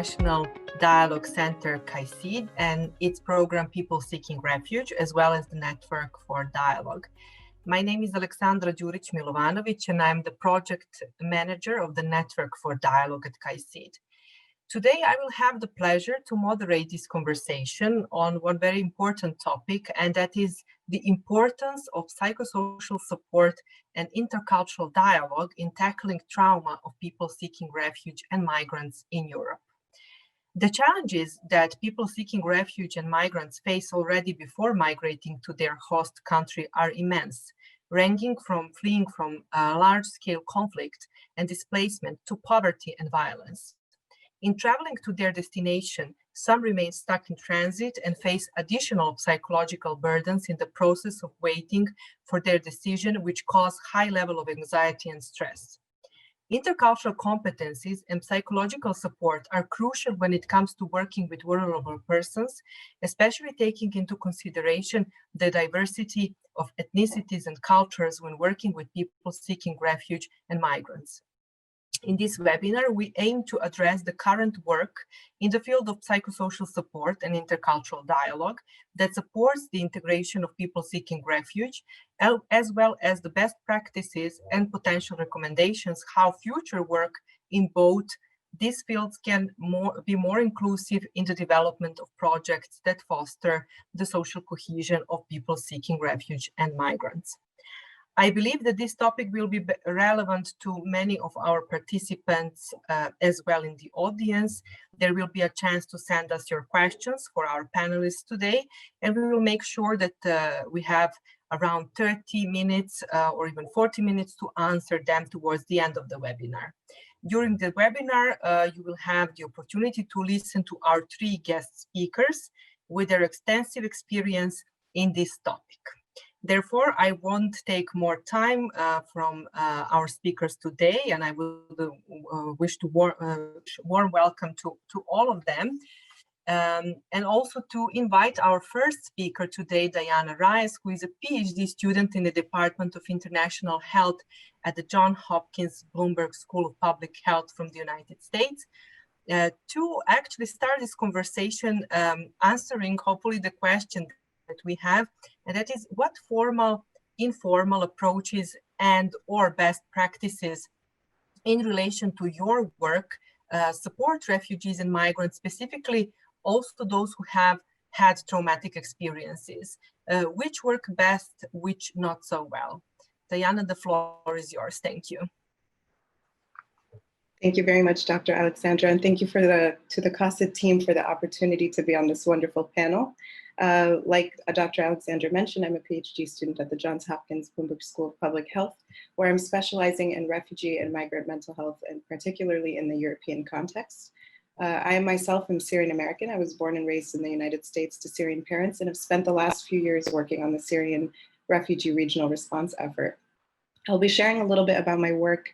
International Dialogue Center KAICIID and its program People Seeking Refuge, as well as the Network for Dialogue. My name is Aleksandra Đurić-Milovanović, and I'm the project manager of the Network for Dialogue at KAICIID. Today, I will have the pleasure to moderate this conversation on one very important topic, and that is the importance of psychosocial support and intercultural dialogue in tackling trauma of people seeking refuge and migrants in Europe. The challenges that people seeking refuge and migrants face already before migrating to their host country are immense, ranging from fleeing from large-scale conflict and displacement to poverty and violence. In traveling to their destination, some remain stuck in transit and face additional psychological burdens in the process of waiting for their decision, which cause high level of anxiety and stress. Intercultural competencies and psychological support are crucial when it comes to working with vulnerable persons, especially taking into consideration the diversity of ethnicities and cultures when working with people seeking refuge and migrants. In this webinar, we aim to address the current work in the field of psychosocial support and intercultural dialogue that supports the integration of people seeking refuge, as well as the best practices and potential recommendations how future work in both these fields can be more inclusive in the development of projects that foster the social cohesion of people seeking refuge and migrants. I believe that this topic will be relevant to many of our participants as well in the audience. There will be a chance to send us your questions for our panelists today, and we will make sure that we have around 30 minutes or even 40 minutes to answer them towards the end of the webinar. During the webinar, you will have the opportunity to listen to our three guest speakers with their extensive experience in this topic. Therefore, I won't take more time from our speakers today, and I will wish to warm welcome to all of them. And also to invite our first speaker today, Diana Rice, who is a PhD student in the Department of International Health at the Johns Hopkins Bloomberg School of Public Health from the United States, to actually start this conversation answering hopefully the question that we have, and that is what formal, informal approaches and or best practices in relation to your work support refugees and migrants, specifically also those who have had traumatic experiences, which work best, which not so well. Diana, the floor is yours. Thank you. Thank you very much, Dr. Aleksandra, and thank you to the KAICIID team for the opportunity to be on this wonderful panel. Like Dr. Aleksandra mentioned, I'm a PhD student at the Johns Hopkins Bloomberg School of Public Health, where I'm specializing in refugee and migrant mental health, and particularly in the European context. I myself am Syrian American. I was born and raised in the United States to Syrian parents and have spent the last few years working on the Syrian refugee regional response effort. I'll be sharing a little bit about my work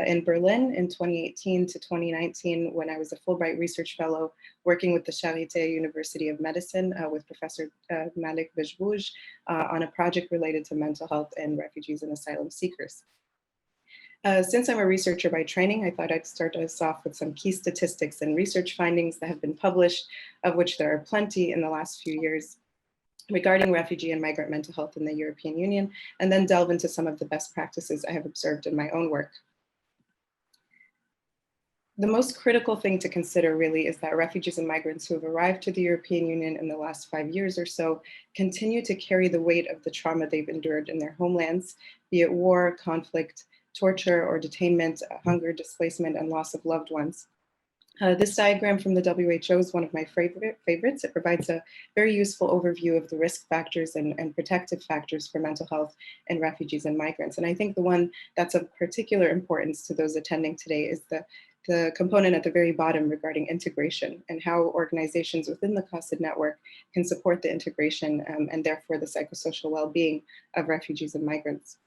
in Berlin in 2018 to 2019 when I was a Fulbright Research Fellow working with the Charité University of Medicine with Professor Malik Bejbouj on a project related to mental health and refugees and asylum seekers. Since I'm a researcher by training, I thought I'd start us off with some key statistics and research findings that have been published, of which there are plenty in the last few years, regarding refugee and migrant mental health in the European Union, and then delve into some of the best practices I have observed in my own work. The most critical thing to consider really is that refugees and migrants who have arrived to the European Union in the last 5 years or so continue to carry the weight of the trauma they've endured in their homelands, be it war, conflict, torture or detainment, hunger, displacement, and loss of loved ones. This diagram from the WHO is one of my favorites. It provides a very useful overview of the risk factors and protective factors for mental health in refugees and migrants. And I think the one that's of particular importance to those attending today is the component at the very bottom regarding integration and how organizations within the KAICIID network can support the integration and therefore the psychosocial well-being of refugees and migrants.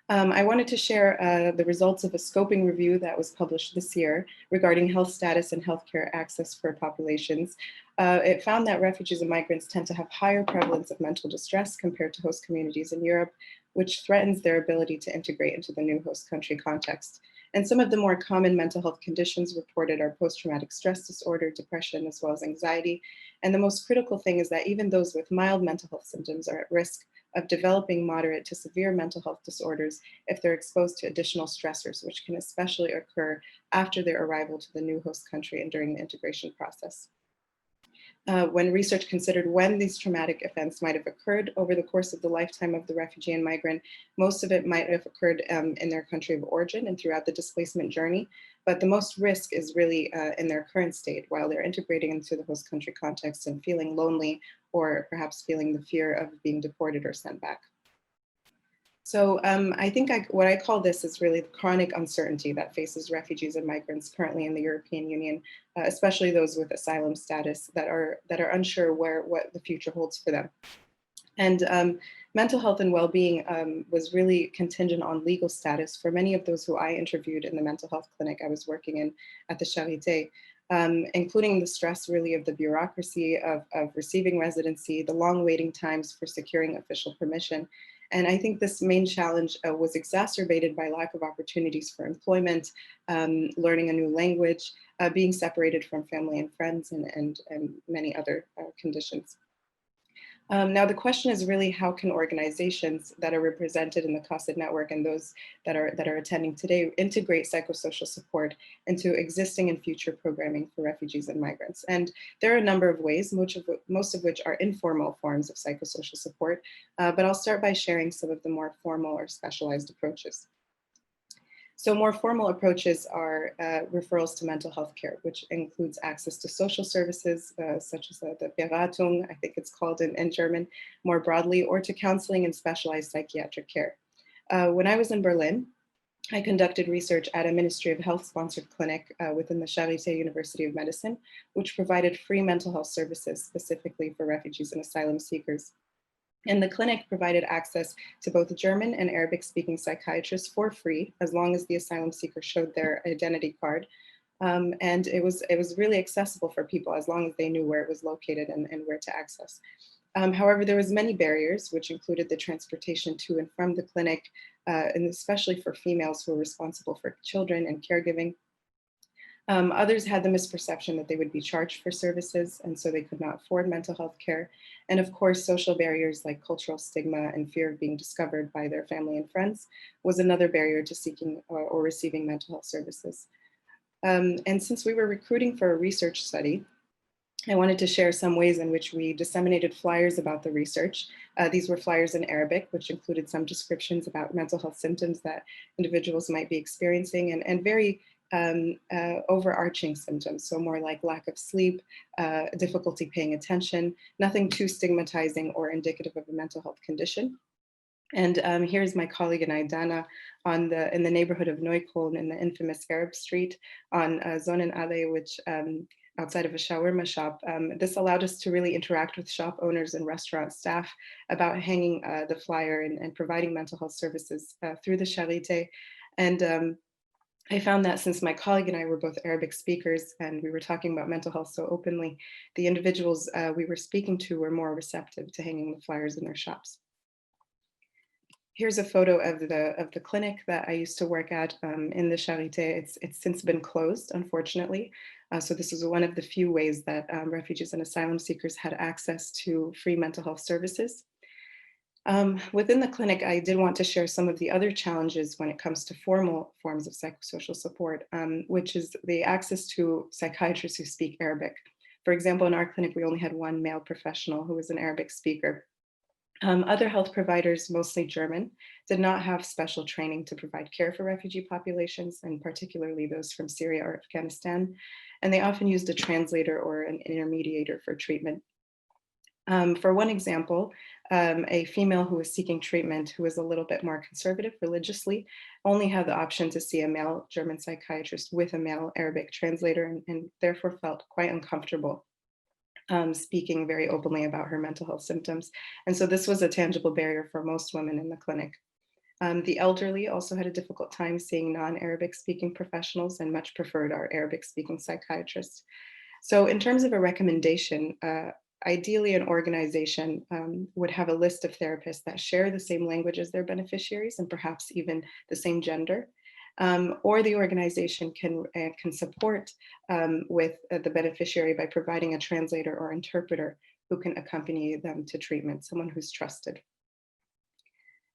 I wanted to share the results of a scoping review that was published this year regarding health status and healthcare access for populations. It found that refugees and migrants tend to have higher prevalence of mental distress compared to host communities in Europe, which threatens their ability to integrate into the new host country context. And some of the more common mental health conditions reported are post-traumatic stress disorder, depression, as well as anxiety. And the most critical thing is that even those with mild mental health symptoms are at risk of developing moderate to severe mental health disorders if they're exposed to additional stressors, which can especially occur after their arrival to the new host country and during the integration process. When research considered when these traumatic events might have occurred over the course of the lifetime of the refugee and migrant, most of it might have occurred in their country of origin and throughout the displacement journey, but the most risk is really in their current state while they're integrating into the host country context and feeling lonely or perhaps feeling the fear of being deported or sent back. So I think what I call this is really the chronic uncertainty that faces refugees and migrants currently in the European Union, especially those with asylum status that are unsure what the future holds for them. And mental health and well-being was really contingent on legal status for many of those who I interviewed in the mental health clinic I was working in at the Charité, including the stress really of the bureaucracy of receiving residency, the long waiting times for securing official permission. And I think this main challenge was exacerbated by lack of opportunities for employment, learning a new language, being separated from family and friends, and many other conditions. Now, the question is really how can organizations that are represented in the KAICIID network and those that are attending today integrate psychosocial support into existing and future programming for refugees and migrants? And there are a number of ways, most of which are informal forms of psychosocial support, but I'll start by sharing some of the more formal or specialized approaches. So more formal approaches are referrals to mental health care, which includes access to social services, such as the Beratung, I think it's called in German, more broadly, or to counseling and specialized psychiatric care. When I was in Berlin, I conducted research at a Ministry of Health sponsored clinic within the Charité University of Medicine, which provided free mental health services specifically for refugees and asylum seekers. And the clinic provided access to both German and Arabic speaking psychiatrists for free, as long as the asylum seeker showed their identity card. And it was really accessible for people as long as they knew where it was located and where to access. However, there was many barriers, which included the transportation to and from the clinic, and especially for females who were responsible for children and caregiving. Others had the misperception that they would be charged for services, and so they could not afford mental health care. And of course, social barriers like cultural stigma and fear of being discovered by their family and friends was another barrier to seeking or receiving mental health services. And since we were recruiting for a research study, I wanted to share some ways in which we disseminated flyers about the research. These were flyers in Arabic, which included some descriptions about mental health symptoms that individuals might be experiencing, and very overarching symptoms, so more like lack of sleep, difficulty paying attention, nothing too stigmatizing or indicative of a mental health condition. And here's my colleague and I, Dana, in the neighborhood of Neukölln in the infamous Arab Street on Sonnenallee, which outside of a shawarma shop. This allowed us to really interact with shop owners and restaurant staff about hanging the flyer and providing mental health services through the Charité. And I found that since my colleague and I were both Arabic speakers and we were talking about mental health so openly, the individuals we were speaking to were more receptive to hanging the flyers in their shops. Here's a photo of the clinic that I used to work at in the Charité. It's since been closed, unfortunately. So this is one of the few ways that refugees and asylum seekers had access to free mental health services. Within the clinic, I did want to share some of the other challenges when it comes to formal forms of psychosocial support, which is the access to psychiatrists who speak Arabic. For example, in our clinic, we only had one male professional who was an Arabic speaker. Other health providers, mostly German, did not have special training to provide care for refugee populations, and particularly those from Syria or Afghanistan. And they often used a translator or an intermediator for treatment. For one example, a female who was seeking treatment who was a little bit more conservative religiously only had the option to see a male German psychiatrist with a male Arabic translator, and therefore felt quite uncomfortable speaking very openly about her mental health symptoms. And so this was a tangible barrier for most women in the clinic. The elderly also had a difficult time seeing non-Arabic speaking professionals and much preferred our Arabic speaking psychiatrists. So in terms of a recommendation, ideally an organization would have a list of therapists that share the same language as their beneficiaries and perhaps even the same gender. or the organization can support with the beneficiary by providing a translator or interpreter who can accompany them to treatment, someone who's trusted.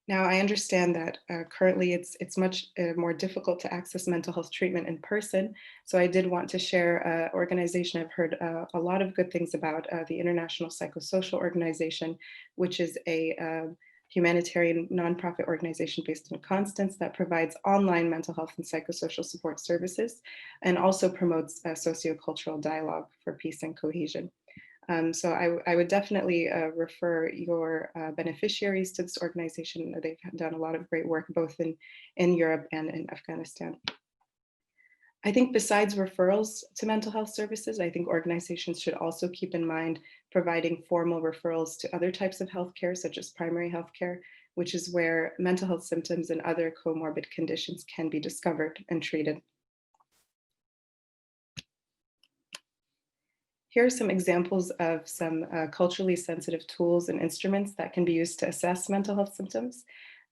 Now, I understand that currently it's much more difficult to access mental health treatment in person. So I did want to share an organization I've heard a lot of good things about, the International Psychosocial Organization, which is a humanitarian nonprofit organization based in Constance that provides online mental health and psychosocial support services and also promotes sociocultural dialogue for peace and cohesion. So I would definitely refer your beneficiaries to this organization. They've done a lot of great work both in Europe and in Afghanistan. I think besides referrals to mental health services, I think organizations should also keep in mind providing formal referrals to other types of healthcare, such as primary healthcare, which is where mental health symptoms and other comorbid conditions can be discovered and treated. Here are some examples of some culturally sensitive tools and instruments that can be used to assess mental health symptoms.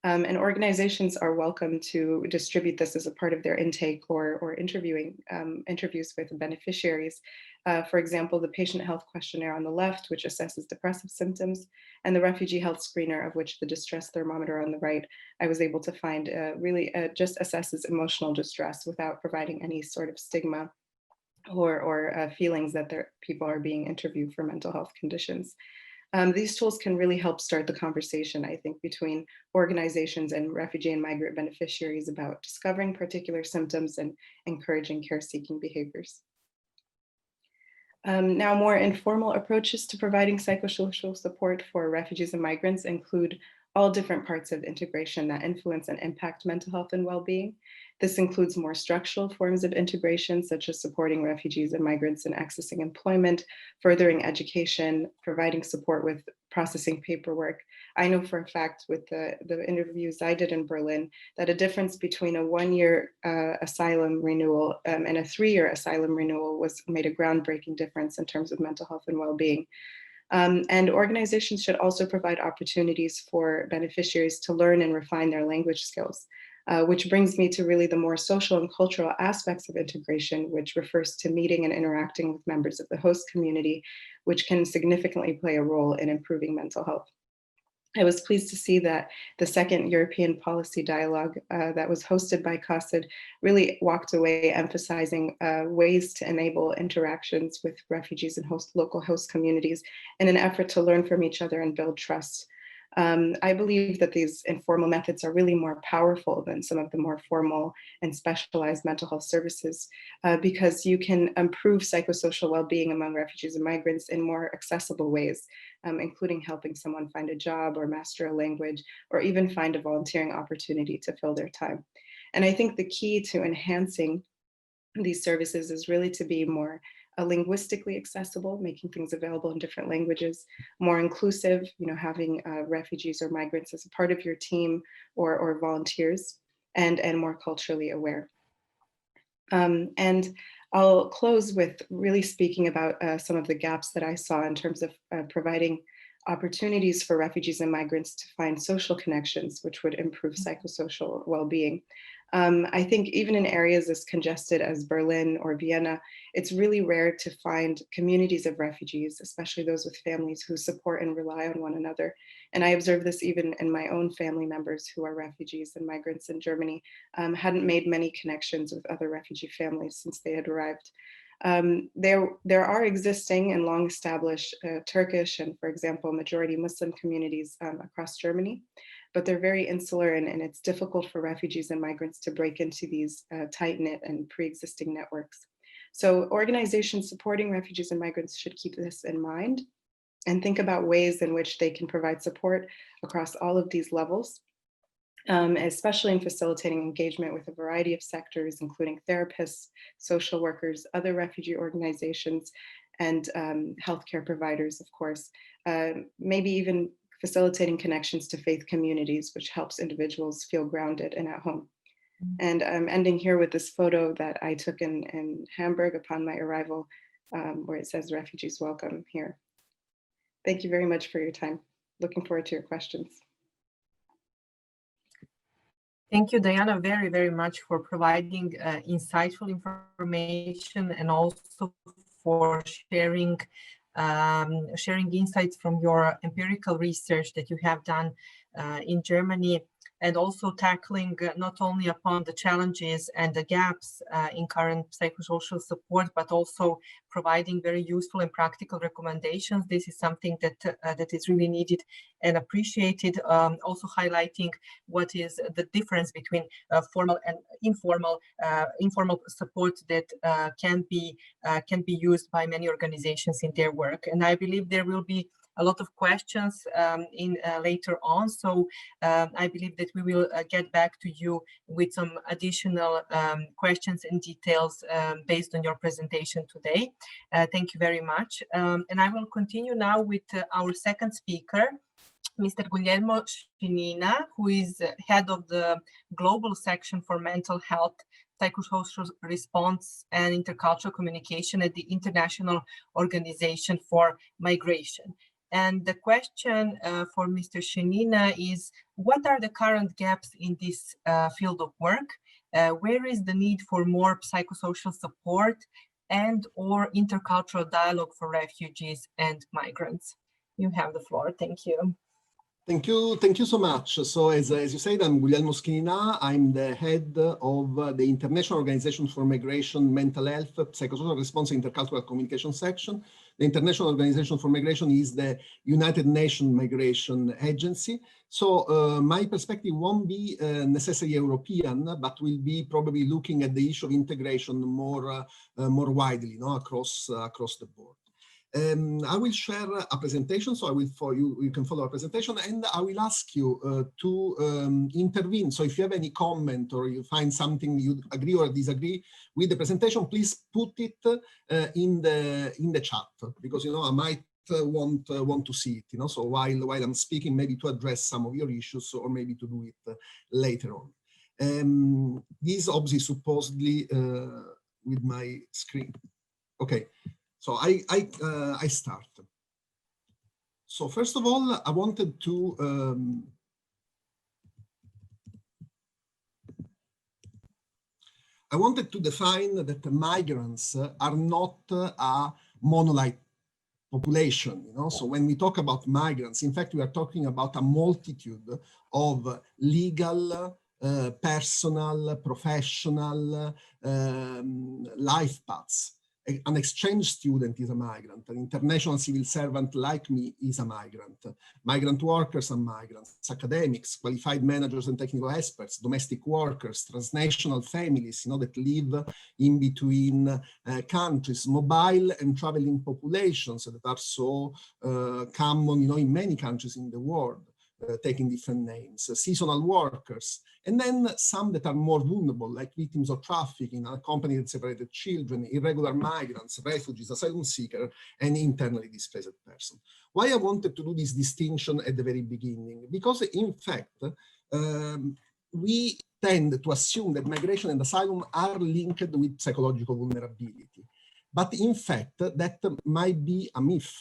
And organizations are welcome to distribute this as a part of their intake or interviews with beneficiaries. For example, the patient health questionnaire on the left, which assesses depressive symptoms, and the refugee health screener, of which the distress thermometer on the right, I was able to find really just assesses emotional distress without providing any sort of stigma or feelings that people are being interviewed for mental health conditions. These tools can really help start the conversation, I think, between organizations and refugee and migrant beneficiaries about discovering particular symptoms and encouraging care-seeking behaviors. Now, more informal approaches to providing psychosocial support for refugees and migrants include all different parts of integration that influence and impact mental health and well-being. This includes more structural forms of integration, such as supporting refugees and migrants in accessing employment, furthering education, providing support with processing paperwork. I know for a fact with the interviews I did in Berlin that a difference between a 1-year asylum renewal and a 3-year asylum renewal made a groundbreaking difference in terms of mental health and well-being. And organizations should also provide opportunities for beneficiaries to learn and refine their language skills. Which brings me to really the more social and cultural aspects of integration, which refers to meeting and interacting with members of the host community, which can significantly play a role in improving mental health. I was pleased to see that the second European policy dialogue that was hosted by KAICIID really walked away emphasizing ways to enable interactions with refugees and local host communities in an effort to learn from each other and build trust. I believe that these informal methods are really more powerful than some of the more formal and specialized mental health services because you can improve psychosocial well-being among refugees and migrants in more accessible ways, including helping someone find a job or master a language, or even find a volunteering opportunity to fill their time. And I think the key to enhancing these services is really to be more linguistically accessible, making things available in different languages, more inclusive, having refugees or migrants as a part of your team or volunteers, and more culturally aware. And I'll close with really speaking about some of the gaps that I saw in terms of providing opportunities for refugees and migrants to find social connections, which would improve psychosocial well-being. I think even in areas as congested as Berlin or Vienna, it's really rare to find communities of refugees, especially those with families who support and rely on one another. And I observe this even in my own family members who are refugees and migrants in Germany, hadn't made many connections with other refugee families since they had arrived. There are existing and long-established Turkish and, for example, majority Muslim communities across Germany, but they're very insular and it's difficult for refugees and migrants to break into these tight-knit and pre-existing networks. So organizations supporting refugees and migrants should keep this in mind and think about ways in which they can provide support across all of these levels. Especially in facilitating engagement with a variety of sectors, including therapists, social workers, other refugee organizations, and healthcare providers, of course. Maybe even facilitating connections to faith communities, which helps individuals feel grounded and at home. And I'm ending here with this photo that I took in Hamburg upon my arrival, where it says "Refugees Welcome" here. Thank you very much for your time. Looking forward to your questions. Thank you, Diana, very, very much for providing insightful information and also for sharing insights from your empirical research that you have done in Germany, and also tackling not only upon the challenges and the gaps in current psychosocial support, but also providing very useful and practical recommendations. This is something that that is really needed and appreciated. Also highlighting what is the difference between formal and informal support that can be used by many organizations in their work. And I believe there will be a lot of questions later on. So I believe that we will get back to you with some additional questions and details based on your presentation today. Thank you very much. And I will continue now with our second speaker, Mr. Guglielmo Scinina, who is head of the Global Section for Mental Health, Psychosocial Response and Intercultural Communication at the International Organization for Migration. And the question for Mr. Scinina is, what are the current gaps in this field of work? Where is the need for more psychosocial support and or intercultural dialogue for refugees and migrants? You have the floor. Thank you. Thank you so much. So as you said, I'm Guglielmo Scinina. I'm the head of the International Organization for Migration, Mental Health, Psychosocial Response and Intercultural Communication section. The International Organization for Migration is the United Nations Migration Agency. So my perspective won't be necessarily European, but will be probably looking at the issue of integration more widely, across the board. I will share a presentation, so you can follow our presentation, and I will ask you to intervene. So if you have any comment or you find something you agree or disagree with the presentation, please put it in the chat, because I might want to see it. So while I'm speaking, maybe to address some of your issues, or maybe to do it later on. This obviously supposedly with my screen. Okay. So I start. So first of all, I wanted to define that the migrants are not a monolith population. So when we talk about migrants, in fact, we are talking about a multitude of legal, personal, professional life paths. An exchange student is a migrant. An international civil servant like me is a migrant. Migrant workers are migrants. Academics, qualified managers and technical experts, domestic workers, transnational families, that live in between countries, mobile and traveling populations that are so common, in many countries in the world. Taking different names, seasonal workers, and then some that are more vulnerable, like victims of trafficking, unaccompanied and separated children, irregular migrants, refugees, asylum seekers, and internally displaced persons. Why I wanted to do this distinction at the very beginning? Because in fact, we tend to assume that migration and asylum are linked with psychological vulnerability. But in fact, that might be a myth.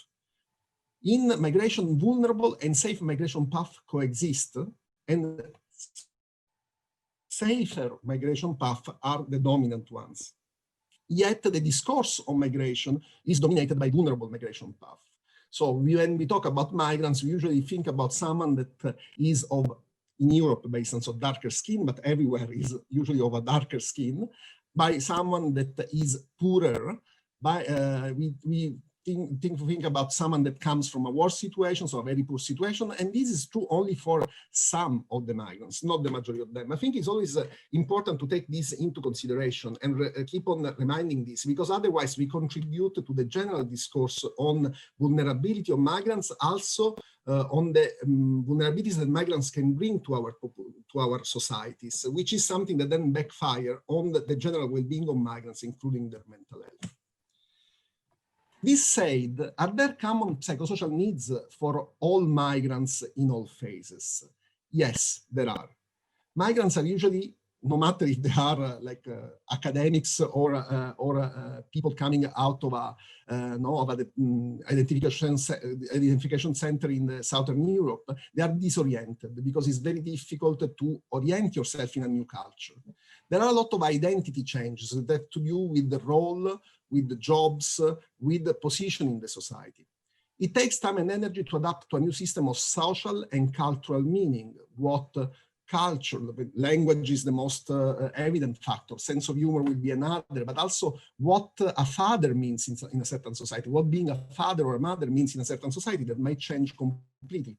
In migration, vulnerable and safe migration paths coexist, and safer migration paths are the dominant ones. Yet the discourse on migration is dominated by vulnerable migration paths. So when we talk about migrants, we usually think about someone that is in Europe, based on darker skin, but everywhere is usually of a darker skin, by someone that is poorer. We think about someone that comes from a war situation, so a very poor situation, and this is true only for some of the migrants, not the majority of them. I think it's always important to take this into consideration and keep on reminding this, because otherwise we contribute to the general discourse on vulnerability of migrants, also on the vulnerabilities that migrants can bring to our societies, which is something that then backfire on the general well-being of migrants, including their mental health. This said, are there common psychosocial needs for all migrants in all phases? Yes, there are. Migrants are usually no matter if they are academics or people coming out of an identification center in Southern Europe, they are disoriented because it's very difficult to orient yourself in a new culture. There are a lot of identity changes that have to do with the role, with the jobs, with the position in the society. It takes time and energy to adapt to a new system of social and cultural meaning. What culture, language is the most evident factor, sense of humor will be another, but also what a father means in a certain society, what being a father or a mother means in a certain society that might change completely.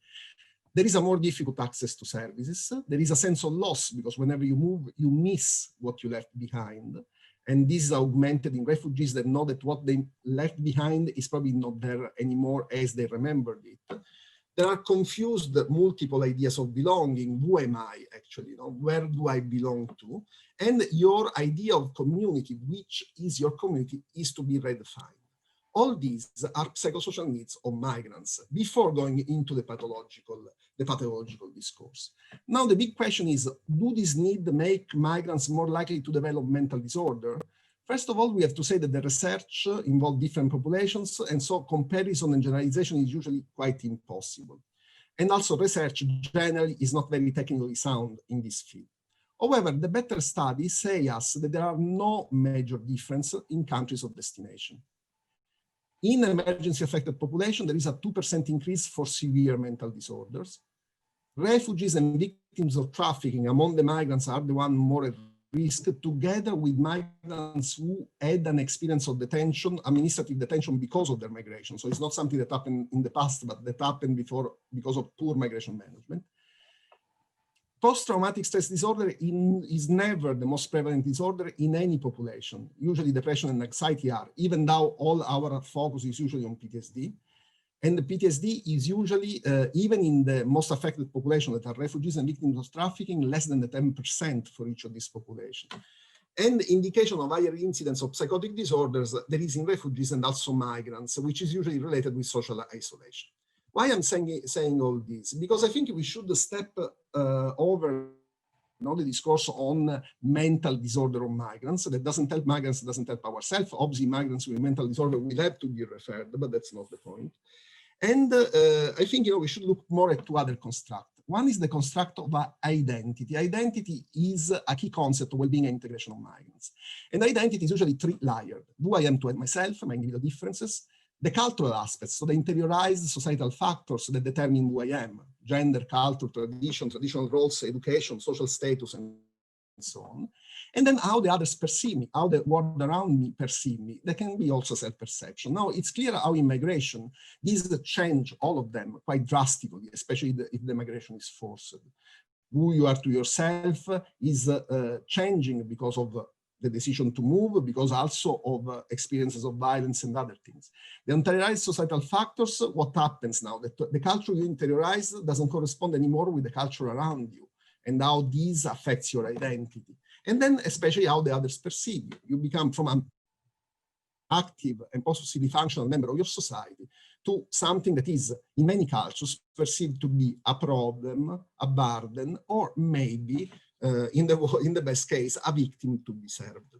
There is a more difficult access to services. There is a sense of loss because whenever you move, you miss what you left behind. And this is augmented in refugees that know that what they left behind is probably not there anymore as they remembered it. There are confused multiple ideas of belonging. Who am I actually? Where do I belong to? And your idea of community, which is your community, is to be redefined. All these are psychosocial needs of migrants before going into the pathological discourse. Now, the big question is, do these needs make migrants more likely to develop mental disorder? First of all, we have to say that the research involves different populations, and so comparison and generalization is usually quite impossible. And also research generally is not very technically sound in this field. However, the better studies say us that there are no major differences in countries of destination. In emergency affected population, there is a 2% increase for severe mental disorders. Refugees and victims of trafficking among the migrants are the ones more at risk, together with migrants who had an experience of detention, administrative detention because of their migration. So it's not something that happened in the past, but that happened before because of poor migration management. Post-traumatic stress disorder is never the most prevalent disorder in any population. Usually depression and anxiety are, even though all our focus is usually on PTSD. And the PTSD is usually, even in the most affected population that are refugees and victims of trafficking, less than the 10% for each of these populations. And indication of higher incidence of psychotic disorders there is in refugees and also migrants, which is usually related with social isolation. Why I'm saying all this? Because I think we should step over the discourse on mental disorder of migrants. That doesn't help migrants, doesn't help ourselves. Obviously, migrants with mental disorder will have to be referred, but that's not the point. And I think we should look more at two other constructs. One is the construct of identity. Identity is a key concept of well-being and integration of migrants. And identity is usually three-layered. Who I am to myself, my individual differences, the cultural aspects, so the interiorized societal factors that determine who I am, gender, culture, tradition, traditional roles, education, social status, and so on. And then how the others perceive me, how the world around me perceive me. That can be also self-perception. Now, it's clear how in migration, these change all of them quite drastically, especially if the migration is forced. Who you are to yourself is changing because of the decision to move, because also of experiences of violence and other things. The interiorized societal factors, what happens now? That the culture you interiorize doesn't correspond anymore with the culture around you, and how this affects your identity. And then especially how the others perceive you. You become from an active and possibly functional member of your society to something that is, in many cultures, perceived to be a problem, a burden, or maybe in the best case, a victim to be served.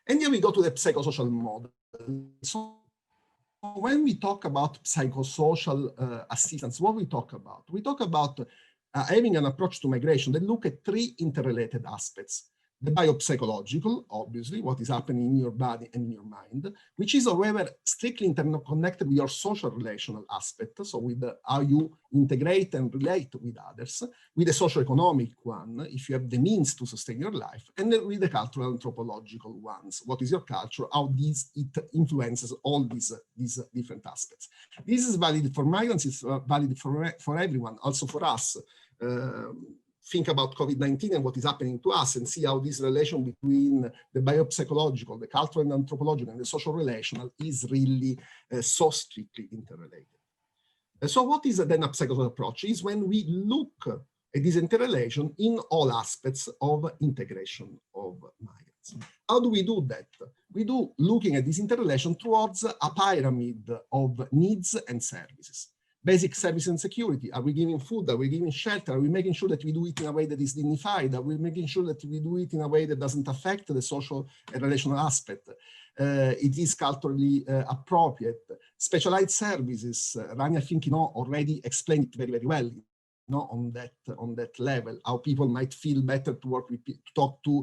And here we go to the psychosocial model. So when we talk about psychosocial assistance, what we talk about? We talk about having an approach to migration that look at three interrelated aspects. The biopsychological, obviously, what is happening in your body and in your mind, which is, however, strictly interconnected with your social relational aspect, so with how you integrate and relate with others, with the socio-economic one, if you have the means to sustain your life, and then with the cultural anthropological ones. What is your culture, how it influences all these different aspects. This is valid for migrants, it's valid for everyone, also for us. Think about COVID-19 and what is happening to us and see how this relation between the biopsychological, the cultural and anthropological, and the social relational is really so strictly interrelated. So what is then a psychosocial approach? Is when we look at this interrelation in all aspects of integration of migrants. How do we do that? We do looking at this interrelation towards a pyramid of needs and services. basic service and security. Are we giving food? Are we giving shelter? Are we making sure that we do it in a way that is dignified? Are we making sure that we do it in a way that doesn't affect the social and relational aspect? It is culturally appropriate. Specialized services, Rani, I think, already explained it very, very well. On that level, how people might feel better to work with, to talk to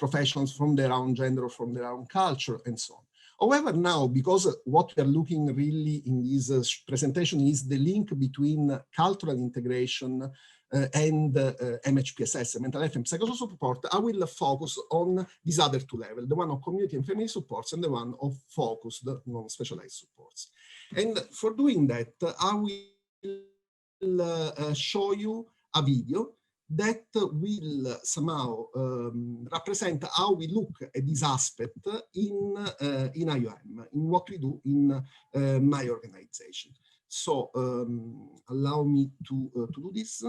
professionals from their own gender or from their own culture, and so on. However, now, because what we are looking really in this presentation is the link between cultural integration and MHPSS, mental health and psychosocial support, I will focus on these other two levels, the one of community and family supports and the one of focused non-specialized supports. And for doing that, I will show you a video that will somehow represent how we look at this aspect in IOM, in what we do in my organization. So allow me to do this.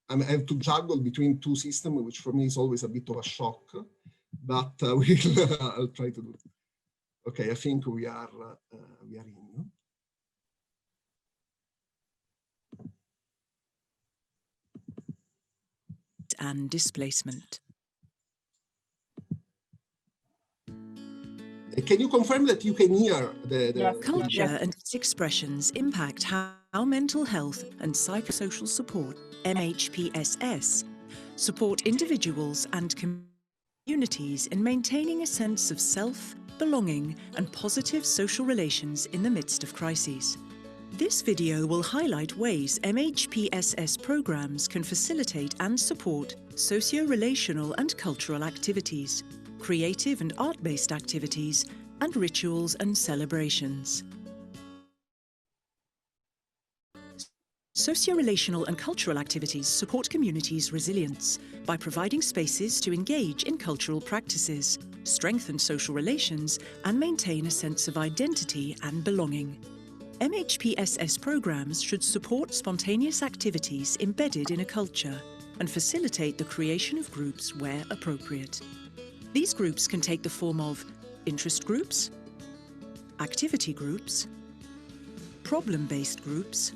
I have to juggle between two systems, which for me is always a bit of a shock, but I'll try to do it. Okay, I think we are in. And displacement. Can you confirm that you can hear the Culture and its expressions impact how mental health and psychosocial support, MHPSS, support individuals and communities in maintaining a sense of self, belonging, and positive social relations in the midst of crises. This video will highlight ways MHPSS programs can facilitate and support socio-relational and cultural activities, creative and art-based activities, and rituals and celebrations. Socio-relational and cultural activities support communities' resilience by providing spaces to engage in cultural practices, strengthen social relations, and maintain a sense of identity and belonging. MHPSS programs should support spontaneous activities embedded in a culture and facilitate the creation of groups where appropriate. These groups can take the form of interest groups, activity groups, problem-based groups,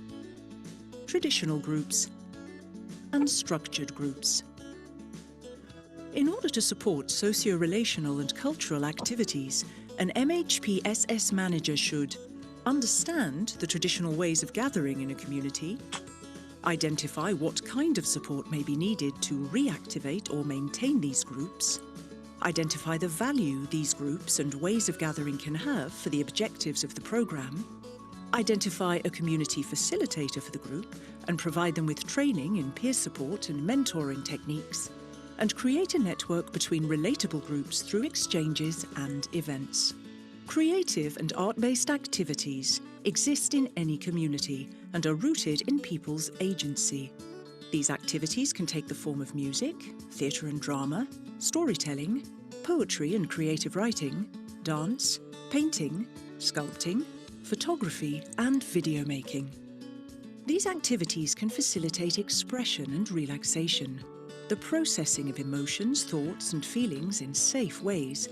traditional groups, and structured groups. In order to support socio-relational and cultural activities, an MHPSS manager should understand the traditional ways of gathering in a community, identify what kind of support may be needed to reactivate or maintain these groups, identify the value these groups and ways of gathering can have for the objectives of the program, identify a community facilitator for the group and provide them with training in peer support and mentoring techniques, and create a network between relatable groups through exchanges and events. Creative and art-based activities exist in any community and are rooted in people's agency. These activities can take the form of music, theatre and drama, storytelling, poetry and creative writing, dance, painting, sculpting, photography, and video making. These activities can facilitate expression and relaxation, the processing of emotions, thoughts, and feelings in safe ways,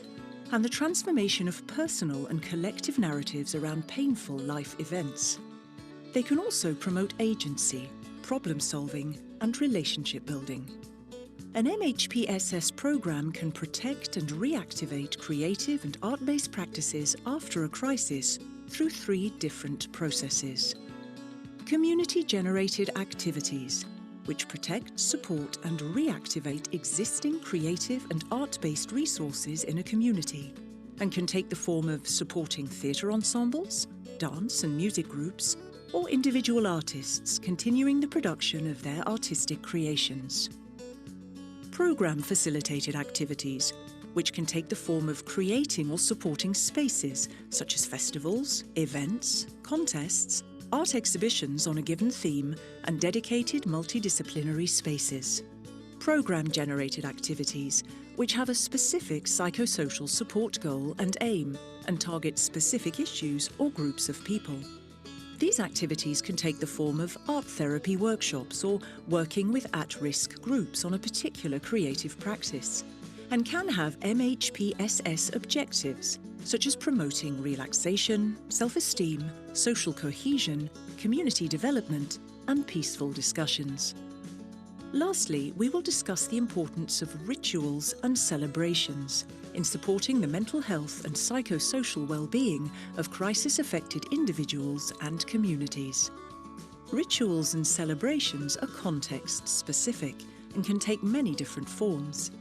and the transformation of personal and collective narratives around painful life events. They can also promote agency, problem-solving, and relationship building. An MHPSS program can protect and reactivate creative and art-based practices after a crisis through 3 different processes. Community-generated activities, which protect, support, and reactivate existing creative and art-based resources in a community, and can take the form of supporting theatre ensembles, dance and music groups, or individual artists continuing the production of their artistic creations. Program-facilitated activities, which can take the form of creating or supporting spaces such as festivals, events, contests, art exhibitions on a given theme, and dedicated multidisciplinary spaces. Program-generated activities, which have a specific psychosocial support goal and aim, and target specific issues or groups of people. These activities can take the form of art therapy workshops or working with at-risk groups on a particular creative practice, and can have MHPSS objectives, such as promoting relaxation, self-esteem, social cohesion, community development, and peaceful discussions. Lastly, we will discuss the importance of rituals and celebrations in supporting the mental health and psychosocial well-being of crisis-affected individuals and communities. Rituals and celebrations are context-specific and can take many different forms.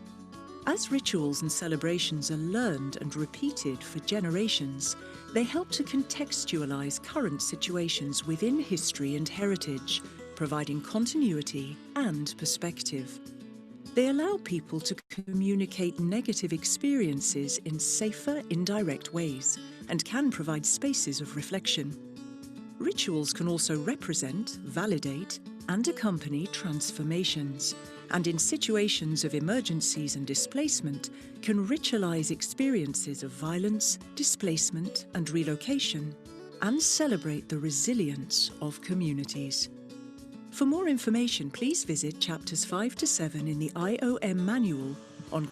As rituals and celebrations are learned and repeated for generations, they help to contextualize current situations within history and heritage, providing continuity and perspective. They allow people to communicate negative experiences in safer, indirect ways and can provide spaces of reflection. Rituals can also represent, validate, and accompany transformations, and in situations of emergencies and displacement, can ritualize experiences of violence, displacement, and relocation, and celebrate the resilience of communities. For more information, please visit chapters 5 to 7 in the IOM manual on...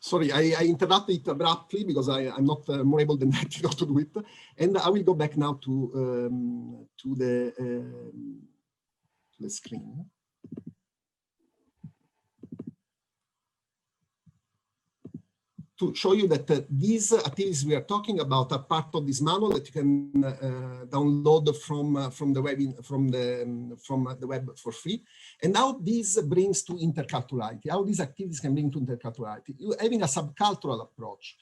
Sorry, I interrupted it abruptly because I'm not more able than that to do it. And I will go back now to the screen. To show you that these activities we are talking about are part of this manual that you can download from the web for free. And how this brings to interculturality, how these activities can bring to interculturality. Having a subcultural approach.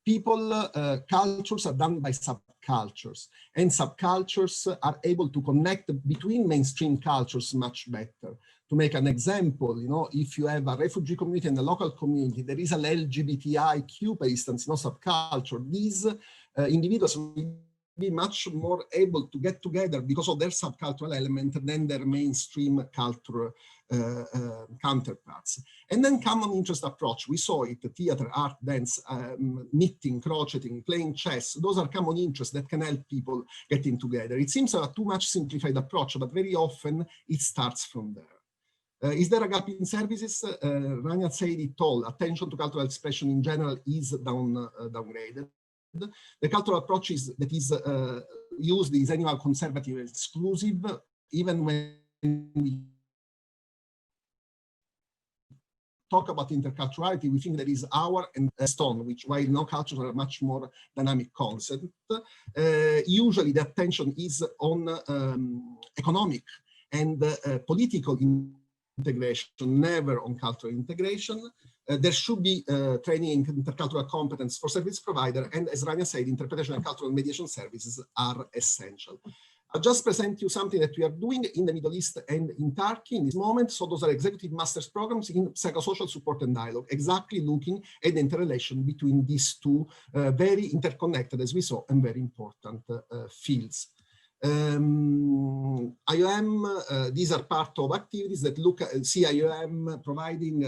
People, cultures are done by subcultures, and subcultures are able to connect between mainstream cultures much better. To make an example, if you have a refugee community and a local community, there is an LGBTIQ, for instance, subculture. These individuals will be much more able to get together because of their subcultural element than their mainstream cultural counterparts. And then common interest approach. We saw it: theater, art, dance, knitting, crocheting, playing chess. Those are common interests that can help people getting together. It seems a too much simplified approach, but very often it starts from there. Is there a gap in services? Rania said it all. Attention to cultural expression in general is downgraded. The cultural approach that is used is anyhow conservative and exclusive, even when we talk about interculturality, we think there is hour and stone, which while no cultures are a much more dynamic concept. Usually the attention is on economic and political integration, never on cultural integration. There should be training in intercultural competence for service provider, and as Rania said, interpretation and cultural mediation services are essential. I'll just present you something that we are doing in the Middle East and in Turkey in this moment. So those are executive master's programs in psychosocial support and dialogue, exactly looking at the interrelation between these two very interconnected, as we saw, and very important fields. IOM, these are part of activities that look at IOM providing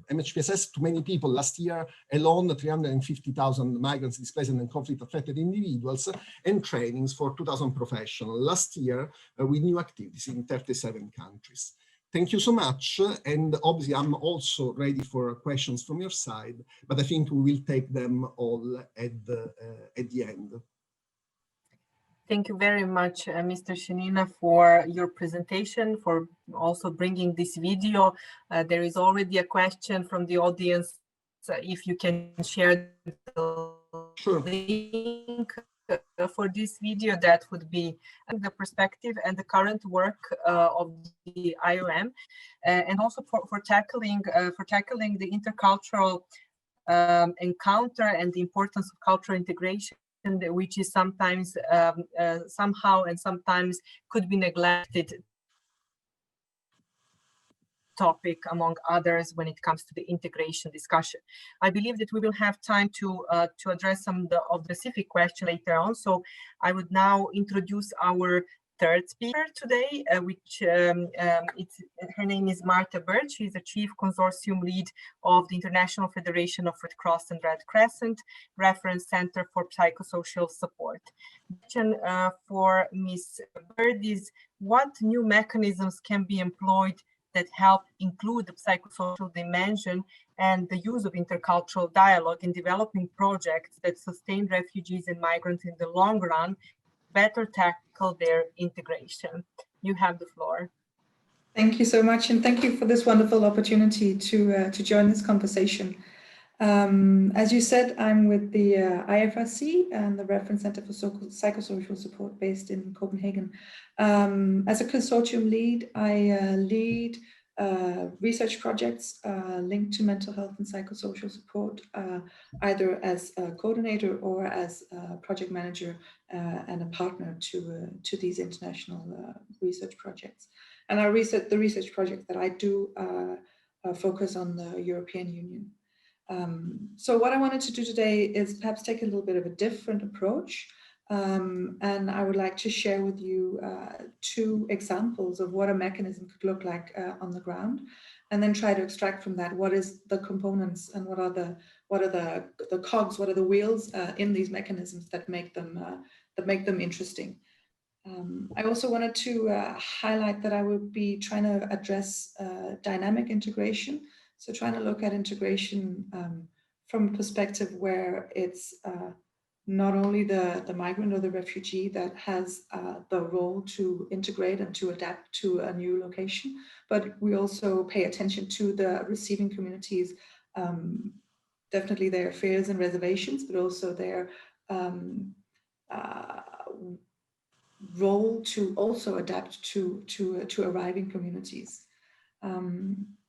MHPSS to many people. Last year alone, 350,000 migrants, displaced and conflict-affected individuals, and trainings for 2,000 professionals. Last year, with new activities in 37 countries. Thank you so much. And obviously, I'm also ready for questions from your side, but I think we will take them all at the end. Thank you very much, Mr. Shenina, for your presentation, for also bringing this video. There is already a question from the audience. If you can share the link for this video, that would be the perspective and the current work of the IOM, and also for tackling the intercultural encounter and the importance of cultural integration, which is sometimes somehow and sometimes could be neglected topic among others when it comes to the integration discussion. I believe that we will have time to address some of the specific questions later on. So I would now introduce our third speaker today, her name is Marta Birch. She's the Chief Consortium Lead of the International Federation of Red Cross and Red Crescent Reference Center for Psychosocial Support. The question for Ms. Birch is, what new mechanisms can be employed that help include the psychosocial dimension and the use of intercultural dialogue in developing projects that sustain refugees and migrants in the long run, better tackle their integration. You have the floor. Thank you so much, and thank you for this wonderful opportunity to join this conversation. As you said, I'm with the IFRC and the Reference Center for Psychosocial Support based in Copenhagen. As a consortium lead, I lead research projects linked to mental health and psychosocial support, either as a coordinator or as a project manager and a partner to these international research projects. And the research project that I do focus on the European Union. So what I wanted to do today is perhaps take a little bit of a different approach. And I would like to share with you two examples of what a mechanism could look like on the ground, and then try to extract from that what is the components and what are the cogs, what are the wheels in these mechanisms that make them interesting. I also wanted to highlight that I will be trying to address dynamic integration. So trying to look at integration from a perspective where it's not only the migrant or the refugee that has the role to integrate and to adapt to a new location, but we also pay attention to the receiving communities, definitely their fears and reservations, but also their role to also adapt to arriving communities.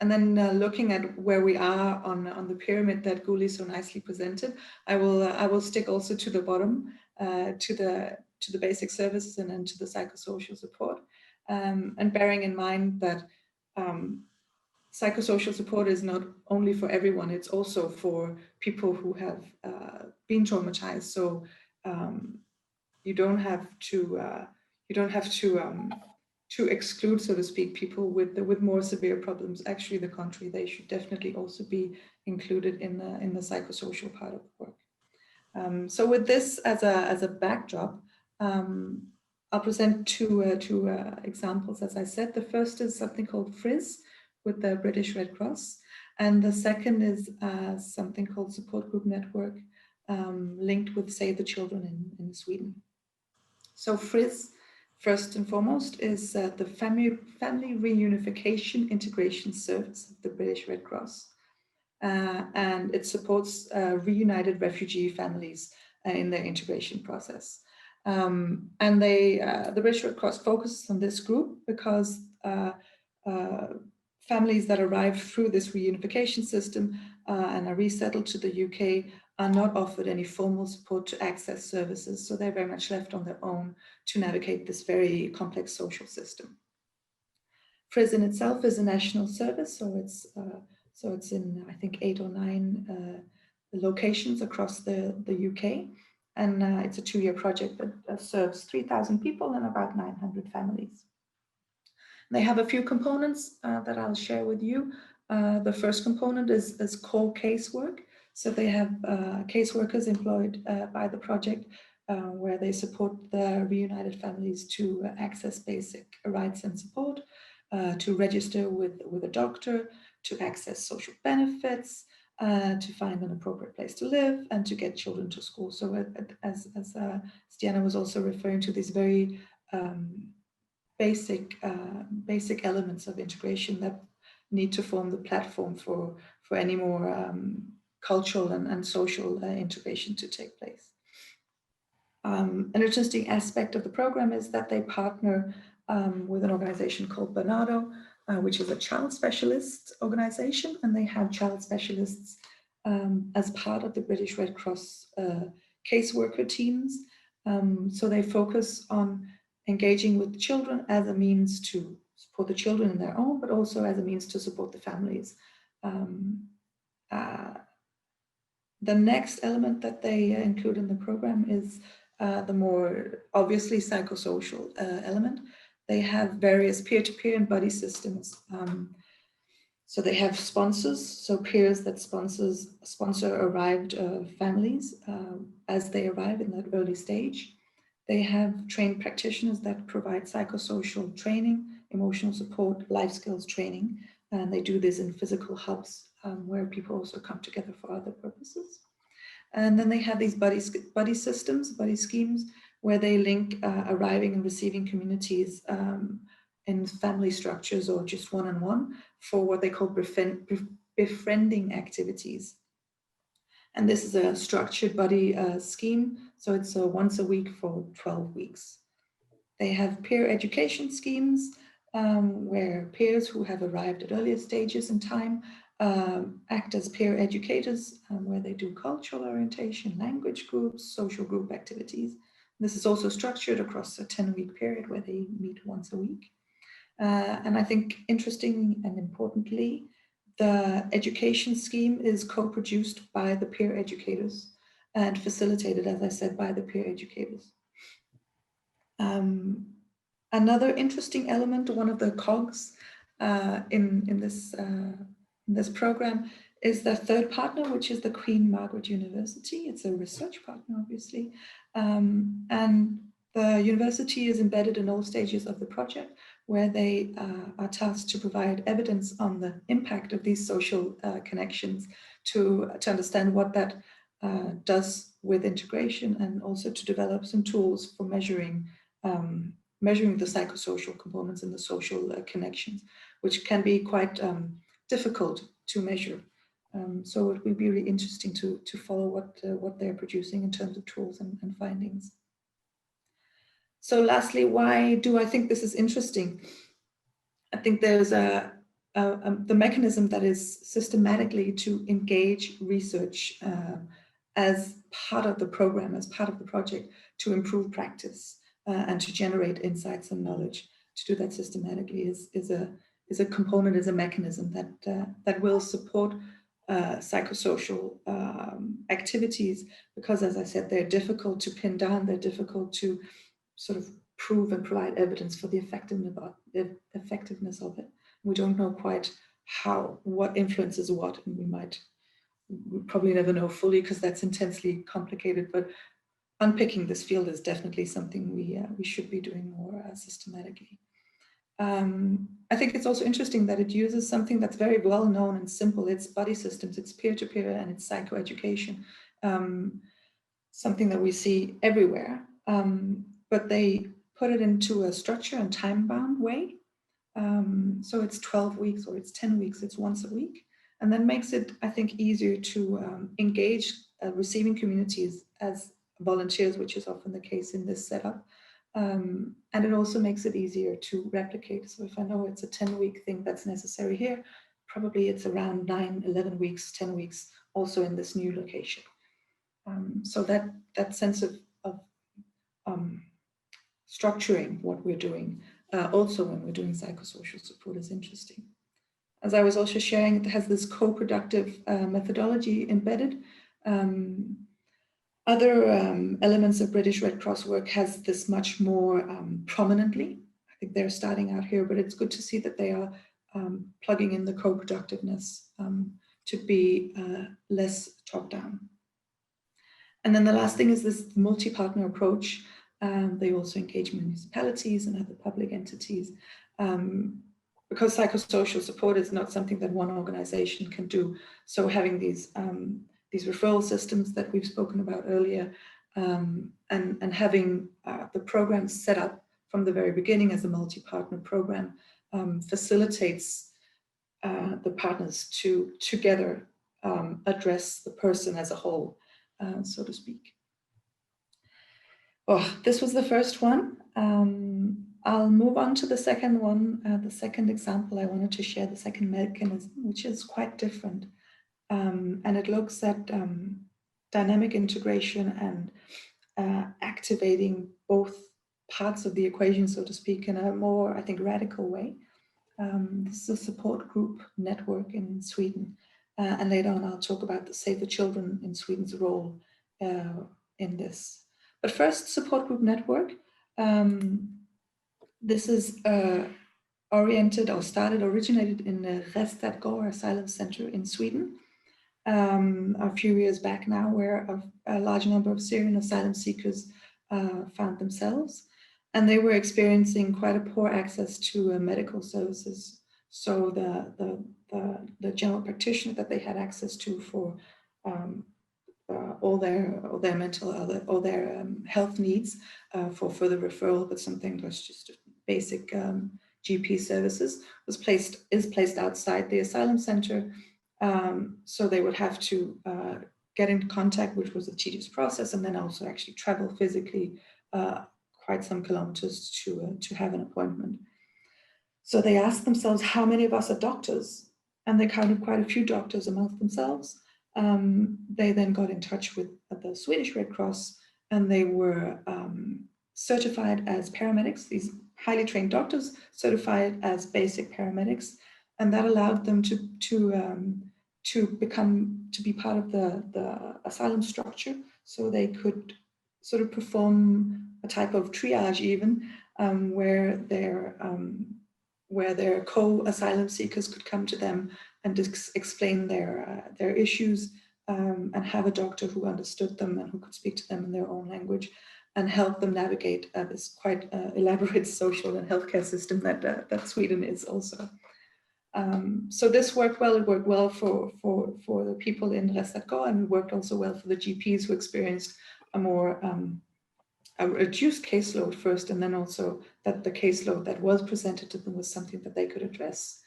And then looking at where we are on the pyramid that Guli so nicely presented, I will stick also to the bottom, to the basic services and then to the psychosocial support, and bearing in mind that psychosocial support is not only for everyone; it's also for people who have been traumatized. So you don't have to exclude, so to speak, people with more severe problems. Actually, the contrary, they should definitely also be included in the psychosocial part of the work. So with this as a backdrop, I'll present two examples. As I said, the first is something called FRIZ with the British Red Cross, and the second is something called Support Group Network, linked with Save the Children in Sweden. So FRIZ, first and foremost, is the Family Reunification Integration Service of the British Red Cross. And it supports reunited refugee families in their integration process. And the British Red Cross focuses on this group because families that arrive through this reunification system and are resettled to the UK are not offered any formal support to access services, so they're very much left on their own to navigate this very complex social system. FRIZ in itself is a national service, so it's in, I think, 8 or 9 locations across the UK, and it's a 2-year project that serves 3,000 people and about 900 families. They have a few components that I'll share with you. The first component is core casework. So they have caseworkers employed by the project where they support the reunited families to access basic rights and support, to register with a doctor, to access social benefits, to find an appropriate place to live, and to get children to school. So as Stiana was also referring to, these very basic elements of integration that need to form the platform for any more cultural and social integration to take place. An interesting aspect of the program is that they partner with an organization called Bernardo, which is a child specialist organization, and they have child specialists as part of the British Red Cross caseworker teams. So they focus on engaging with children as a means to support the children in their own, but also as a means to support the families. The next element that they include in the program is the more obviously psychosocial element. They have various peer-to-peer and buddy systems. So they have sponsors, so peers that sponsor arrived families as they arrive in that early stage. They have trained practitioners that provide psychosocial training emotional support, life skills training, and they do this in physical hubs where people also come together for other purposes. And then they have these buddy systems, buddy schemes, where they link arriving and receiving communities in family structures or just one-on-one for what they call befriending activities. And this is a structured buddy scheme, so it's once a week for 12 weeks. They have peer education schemes where peers who have arrived at earlier stages in time act as peer educators, where they do cultural orientation, language groups, social group activities. This is also structured across a 10-week period where they meet once a week. And I think interesting and importantly, the education scheme is co-produced by the peer educators and facilitated, as I said, by the peer educators. Another interesting element, one of the cogs in this program, is the third partner, which is the Queen Margaret University. It's a research partner, obviously. And the university is embedded in all stages of the project, where they are tasked to provide evidence on the impact of these social connections to understand what that does with integration, and also to develop some tools for measuring the psychosocial components and the social connections, which can be quite difficult to measure. So it will be really interesting to follow what they're producing in terms of tools and findings. So lastly, why do I think this is interesting? I think there's the mechanism that is systematically to engage research as part of the program, as part of the project, to improve practice and to generate insights and knowledge. To do that systematically is a component, is a mechanism that will support psychosocial activities, because, as I said, they're difficult to pin down, they're difficult to sort of prove and provide evidence for the effectiveness of it. We don't know quite what influences what, and we probably never know fully, because that's intensely complicated, but unpicking this field is definitely something we should be doing more systematically. I think it's also interesting that it uses something that's very well known and simple. It's buddy systems, it's peer-to-peer, and it's psychoeducation, something that we see everywhere. But they put it into a structure and time-bound way. So it's 12 weeks or it's 10 weeks, it's once a week. And that makes it, I think, easier to engage receiving communities as volunteers, which is often the case in this setup. And it also makes it easier to replicate. So if I know it's a 10-week thing that's necessary here, probably it's around 9, 11 weeks, 10 weeks also in this new location. So that sense of structuring what we're doing, also when we're doing psychosocial support, is interesting. As I was also sharing, it has this co-productive methodology embedded. Other elements of British Red Cross work has this much more prominently. I think they're starting out here, but it's good to see that they are plugging in the co-productiveness to be less top-down. And then the last thing is this multi-partner approach. They also engage municipalities and other public entities, because psychosocial support is not something that one organization can do. So having these referral systems that we've spoken about earlier, and having the program set up from the very beginning as a multi-partner program facilitates the partners to together address the person as a whole, so to speak. Oh, this was the first one. I'll move on to the second one, the second example I wanted to share, the second mechanism, which is quite different. And it looks at dynamic integration and activating both parts of the equation, so to speak, in a more, I think, radical way. This is a support group network in Sweden. And later on, I'll talk about the Save the Children in Sweden's role in this. But first, support group network. This is originated in the Rättsstadsgård Asylum Center in Sweden a few years back now, where a large number of Syrian asylum seekers found themselves. and they were experiencing quite a poor access to medical services. So the general practitioner that they had access to for all their mental or their health needs for further referral, but something that's just basic GP services is placed outside the asylum center. So they would have to get into contact, which was a tedious process, and then also actually travel physically quite some kilometers to have an appointment. So they asked themselves, how many of us are doctors? And they counted quite a few doctors amongst themselves. They then got in touch with the Swedish Red Cross, and they were certified as paramedics, these highly trained doctors certified as basic paramedics. And that allowed them to be part of the asylum structure. So they could sort of perform a type of triage even, where their co-asylum seekers could come to them and explain their issues, and have a doctor who understood them and who could speak to them in their own language and help them navigate this quite elaborate social and healthcare system that Sweden is also. So this worked well. It worked well for the people in Resatko, and it worked also well for the GPs who experienced a more a reduced caseload first, and then also that the caseload that was presented to them was something that they could address.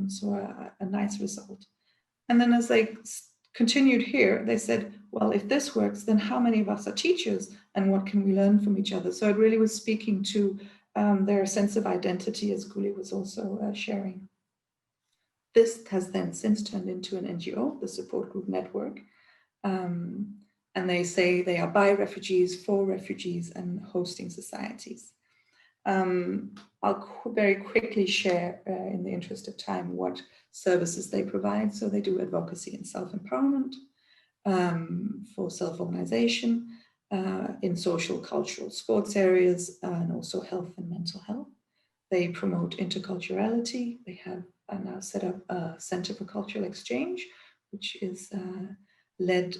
So a nice result. And then as they continued here, they said, well, if this works, then how many of us are teachers and what can we learn from each other? So it really was speaking to their sense of identity, as GROUE was also sharing. This has then since turned into an NGO, the Support Group Network. And they say they are by refugees, for refugees, and hosting societies. I'll very quickly share, in the interest of time, what services they provide. So they do advocacy and self-empowerment, for self-organization, in social, cultural, sports areas, and also health and mental health. They promote interculturality. They have now set up a Center for Cultural Exchange, which is led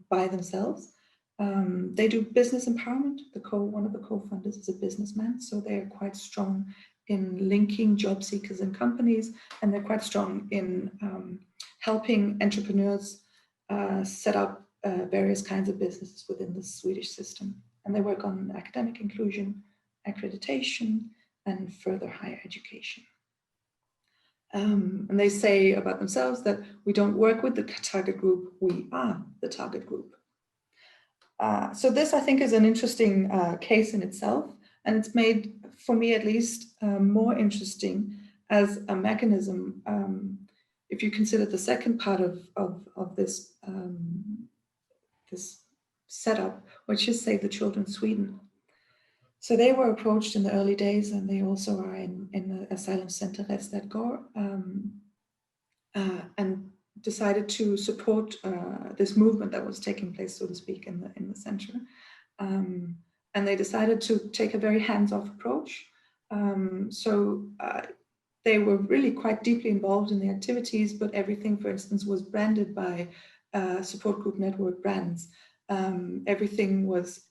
by themselves. They do business empowerment. One of the co-funders is a businessman, so they are quite strong in linking job seekers and companies, and they're quite strong in helping entrepreneurs set up various kinds of businesses within the Swedish system. And they work on academic inclusion, accreditation, and further higher education. And they say about themselves that we don't work with the target group, we are the target group. So this, I think, is an interesting case in itself, and it's made, for me at least, more interesting as a mechanism. If you consider the second part of this, this setup, which is Save the Children Sweden. So they were approached in the early days, and they also are in the asylum center Resatko, and decided to support this movement that was taking place, so to speak, in the center. And they decided to take a very hands-off approach. They were really quite deeply involved in the activities, but everything, for instance, was branded by Support Group Network brands. Everything was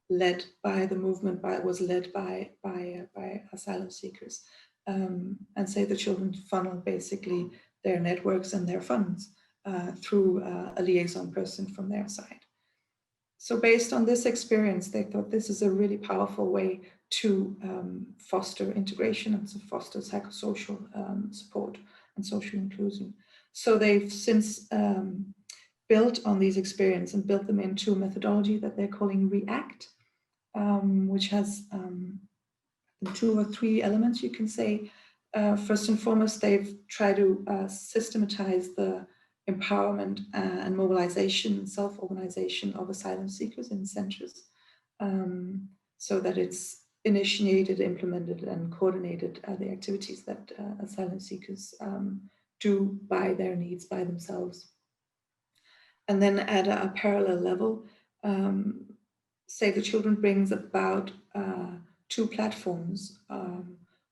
led by the movement, was led by asylum seekers. And Save the Children funneled basically their networks and their funds through a liaison person from their side. So based on this experience, they thought this is a really powerful way to foster integration and to foster psychosocial support and social inclusion. So they've since built on these experiences and built them into a methodology that they're calling REACT, which has 2 or 3 elements, you can say. First and foremost, they've tried to systematize the empowerment and mobilization, self-organization of asylum seekers in centers, so that it's initiated, implemented, and coordinated the activities that asylum seekers do by their needs, by themselves. And then at a parallel level, Save the Children brings about 2 platforms,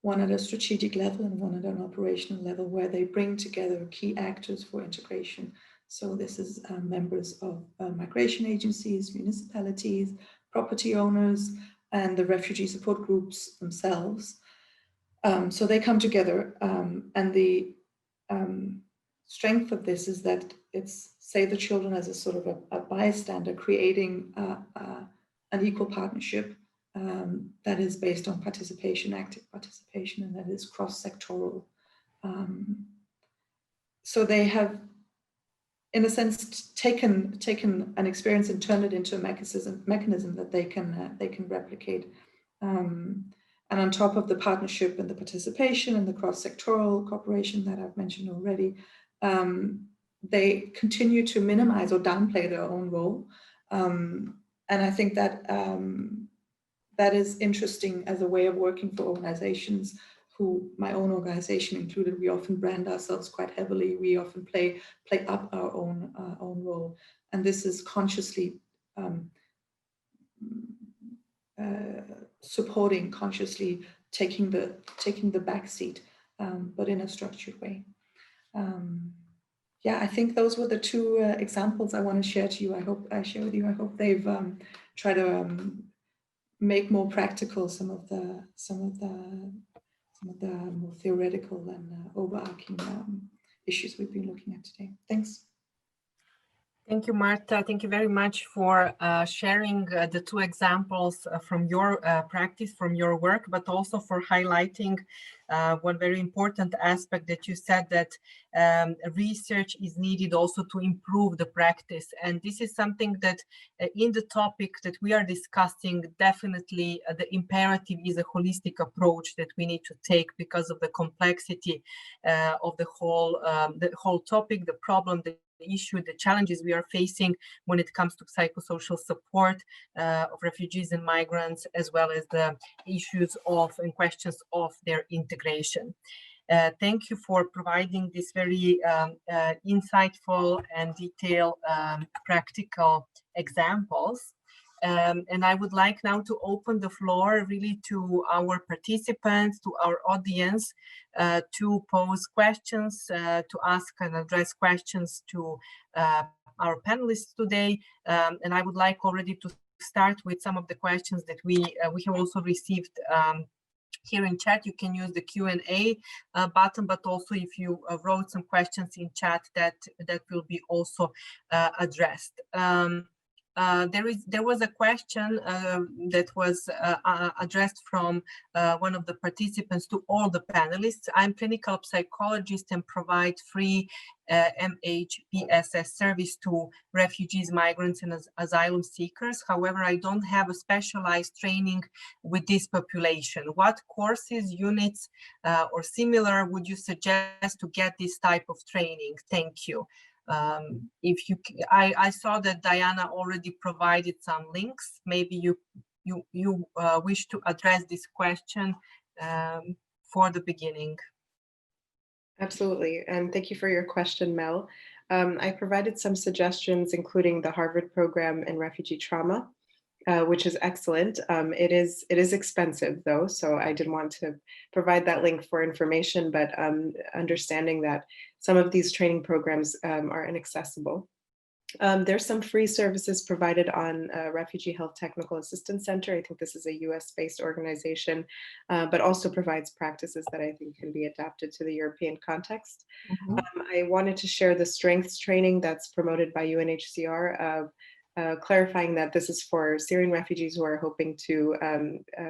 one at a strategic level and one at an operational level, where they bring together key actors for integration. So this is members of migration agencies, municipalities, property owners, and the refugee support groups themselves. So they come together, and the strength of this is that it's Save the Children as a sort of a bystander, creating an equal partnership that is based on participation, active participation, and that is cross-sectoral. So they have, in a sense, taken an experience and turned it into a mechanism that they can replicate. And on top of the partnership and the participation and the cross-sectoral cooperation that I've mentioned already, they continue to minimize or downplay their own role. And I think that that is interesting as a way of working for organizations who, my own organization included, we often brand ourselves quite heavily. We often play up our own role. And this is consciously supporting, consciously taking the back seat, but in a structured way. Yeah, I think those were the two examples I want to share to you. I hope I share with you. I hope they've tried to make more practical some of the more theoretical and overarching issues we've been looking at today. Thanks. Thank you, Marta. Thank you very much for sharing the two examples from your practice, from your work, but also for highlighting one very important aspect that you said, that research is needed also to improve the practice. And this is something that in the topic that we are discussing, definitely the imperative is a holistic approach that we need to take because of the complexity of the whole topic, the problem, the issue, the challenges we are facing when it comes to psychosocial support of refugees and migrants, as well as the issues of and questions of their integration. Thank you for providing this very insightful and detailed practical examples. And I would like now to open the floor really to our participants, to our audience, to pose questions, to ask and address questions to our panelists today. And I would like already to start with some of the questions that we have also received here in chat. You can use the Q&A button, but also if you wrote some questions in chat, that will be also addressed. There was a question that was addressed from one of the participants to all the panelists. I'm clinical psychologist and provide free MHPSS service to refugees, migrants, and asylum seekers. However, I don't have a specialized training with this population. What courses, units, or similar would you suggest to get this type of training? Thank you. If you, I saw that Diana already provided some links. Maybe you wish to address this question for the beginning. Absolutely, and thank you for your question, Mel. I provided some suggestions, including the Harvard program in refugee trauma, which is excellent. It is expensive though, so I didn't want to provide that link for information, but understanding that some of these training programs are inaccessible. There's some free services provided on Refugee Health Technical Assistance Center. I think this is a US-based organization, but also provides practices that I think can be adapted to the European context. I wanted to share the strengths training that's promoted by UNHCR, clarifying that this is for Syrian refugees who are hoping to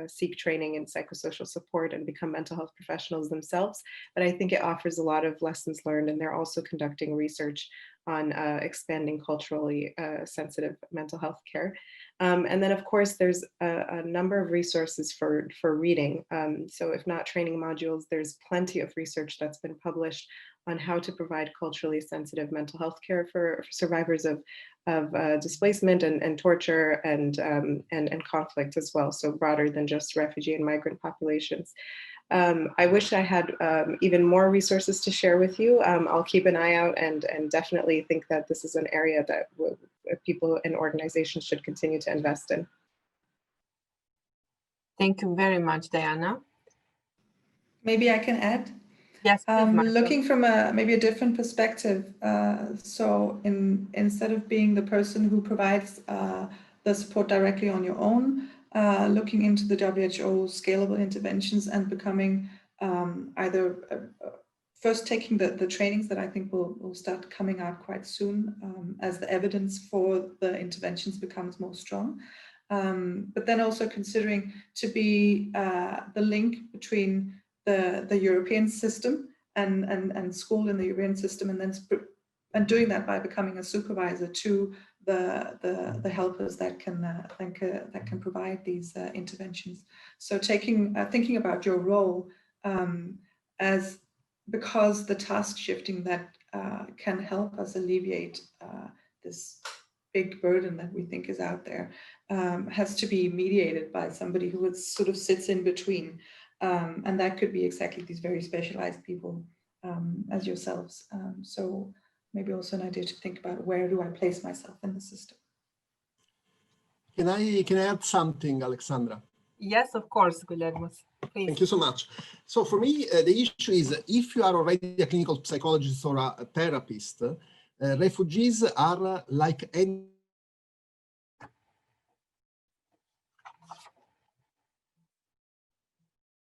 seek training in psychosocial support and become mental health professionals themselves. But I think it offers a lot of lessons learned, and they're also conducting research on expanding culturally sensitive mental health care. And then, of course, there's a number of resources for reading. So if not training modules, there's plenty of research that's been published on how to provide culturally sensitive mental health care for survivors of displacement and torture and conflict as well, so broader than just refugee and migrant populations. I wish I had even more resources to share with you. I'll keep an eye out and definitely think that this is an area that people and organizations should continue to invest in. Thank you very much, Diana. Maybe I can add? Yes, please, looking from maybe a different perspective. So instead of being the person who provides the support directly on your own, looking into the WHO scalable interventions and becoming either first taking the trainings that I think will start coming out quite soon as the evidence for the interventions becomes more strong. But then also considering to be the link between the European system and school in the European system, and doing that by becoming a supervisor to the helpers that can provide these interventions. So thinking about your role as, because the task shifting that can help us alleviate this big burden that we think is out there has to be mediated by somebody who sort of sits in between. And that could be exactly these very specialized people as yourselves. So maybe also an idea to think about, where do I place myself in the system? Can I add something, Alexandra? Yes, of course, Guillermo. Please. Thank you so much. So for me, the issue is, if you are already a clinical psychologist or a therapist, refugees are like any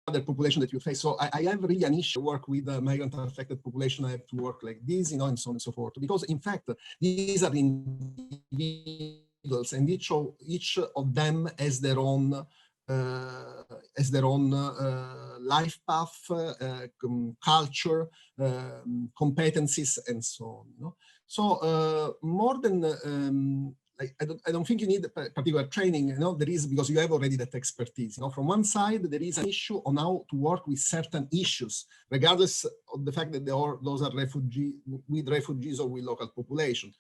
other population that you face. So I have really an issue to work with the migrant affected population. I have to work like this, and so on and so forth. Because in fact, these are individuals, and each of them has their own life path, culture, competencies, and so on. You know? So more than I don't think you need particular training, you know, there is, because you have already that expertise. You know, from one side, there is an issue on how to work with certain issues, regardless of the fact that those are refugees or with local population.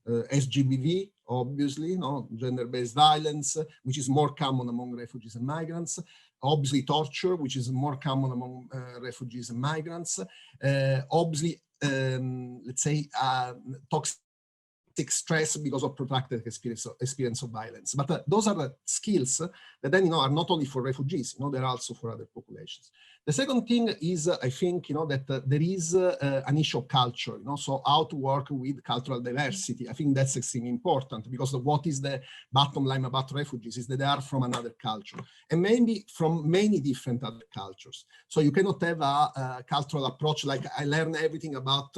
SGBV, obviously, you know, gender-based violence, which is more common among refugees and migrants. Obviously, torture, which is more common among refugees and migrants. Obviously, let's say, toxic stress because of protracted experience of violence. But those are the skills that then, you know, are not only for refugees, you know, they're also for other populations. The second thing is, I think, you know, that there is an issue of culture, you know, so how to work with cultural diversity. I think that's extremely important, because what is the bottom line about refugees is that they are from another culture, and maybe from many different other cultures. So you cannot have a cultural approach like, I learn everything about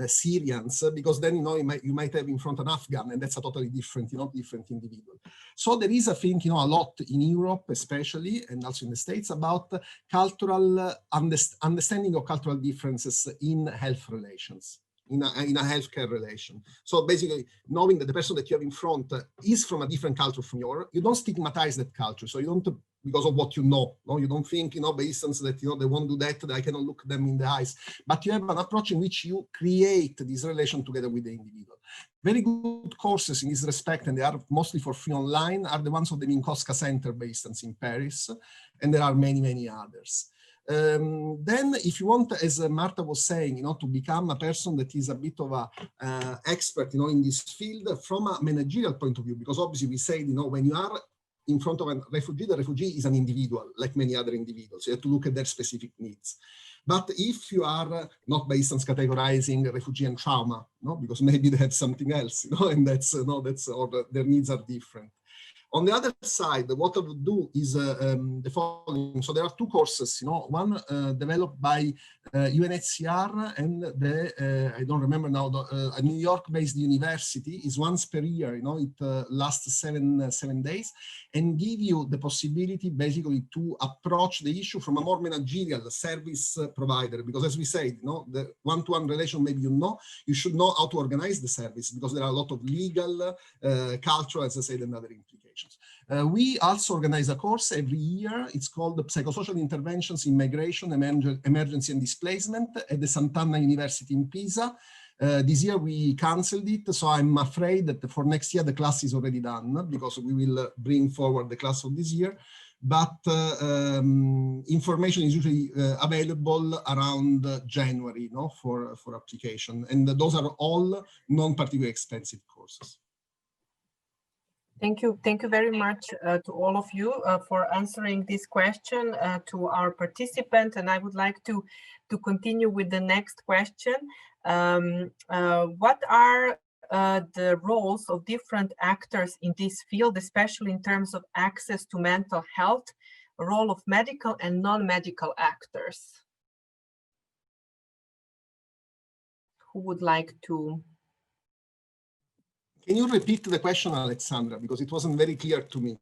Syrians, because then, you know, you might have in front an Afghan, and that's a totally different, you know, different individual. So there is, I think, you know, a lot in Europe, especially, and also in the States, about cultural understanding of cultural differences in health relations, in a healthcare relation. So basically, knowing that the person that you have in front is from a different culture from yours, you don't stigmatize that culture. So you don't, because of what you know, no? You don't think, you know, by instance, that, you know, they won't do that, that I cannot look them in the eyes. But you have an approach in which you create this relation together with the individual. Very good courses in this respect, and they are mostly for free online, are the ones of the Minkowska Center, by instance, in Paris, and there are many, many others. Then, if you want, as Marta was saying, you know, to become a person that is a bit of a expert, you know, in this field from a managerial point of view, because obviously we say, you know, when you are in front of a refugee, the refugee is an individual, like many other individuals. You have to look at their specific needs. But if you are not, by instance, categorizing refugee and trauma, no, because maybe they have something else, you know, and that's no, that's, or their needs are different. On the other side, what I would do is the following. So there are two courses, you know, one developed by UNHCR and I don't remember now, a New York-based university, is once per year, you know, it lasts seven days, and give you the possibility basically to approach the issue from a more managerial service provider. Because as we said, you know, the one-to-one relation, maybe you should know how to organize the service, because there are a lot of legal, cultural, as I said, and other implications. We also organize a course every year. It's called the Psychosocial Interventions in Migration, Emergency and Displacement at the Sant'Anna University in Pisa. This year we canceled it, so I'm afraid that for next year the class is already done, because we will bring forward the class of this year. But information is usually available around January, you know, for application. And those are all non-particularly expensive courses. Thank you very much to all of you for answering this question to our participant. And I would like to continue with the next question. What are the roles of different actors in this field, especially in terms of access to mental health, role of medical and non-medical actors? Who would like to? Can you repeat the question, Alexandra, because it wasn't very clear to me.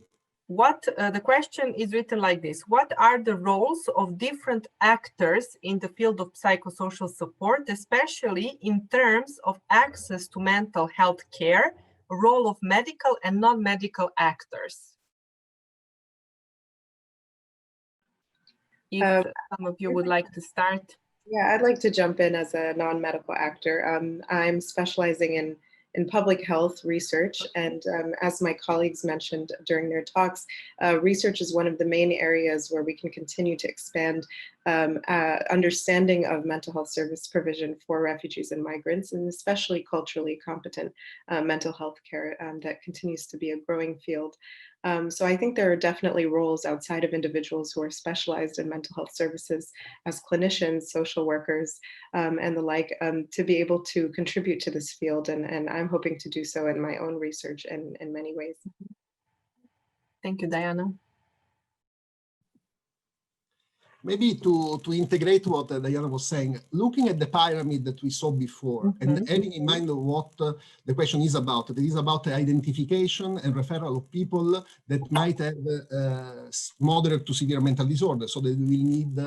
The question is written like this: what are the roles of different actors in the field of psychosocial support, especially in terms of access to mental health care, role of medical and non-medical actors? If some of you would like to start. Yeah, I'd like to jump in as a non-medical actor. I'm specializing in public health research, and as my colleagues mentioned during their talks, research is one of the main areas where we can continue to expand understanding of mental health service provision for refugees and migrants, and especially culturally competent mental health care that continues to be a growing field. So I think there are definitely roles outside of individuals who are specialized in mental health services as clinicians, social workers, and the like, to be able to contribute to this field. And I'm hoping to do so in my own research in many ways. Thank you, Diana. Maybe to integrate what Diana was saying, looking at the pyramid that we saw before, and having in mind what the question is about. It is about the identification and referral of people that might have moderate to severe mental disorder, so they will need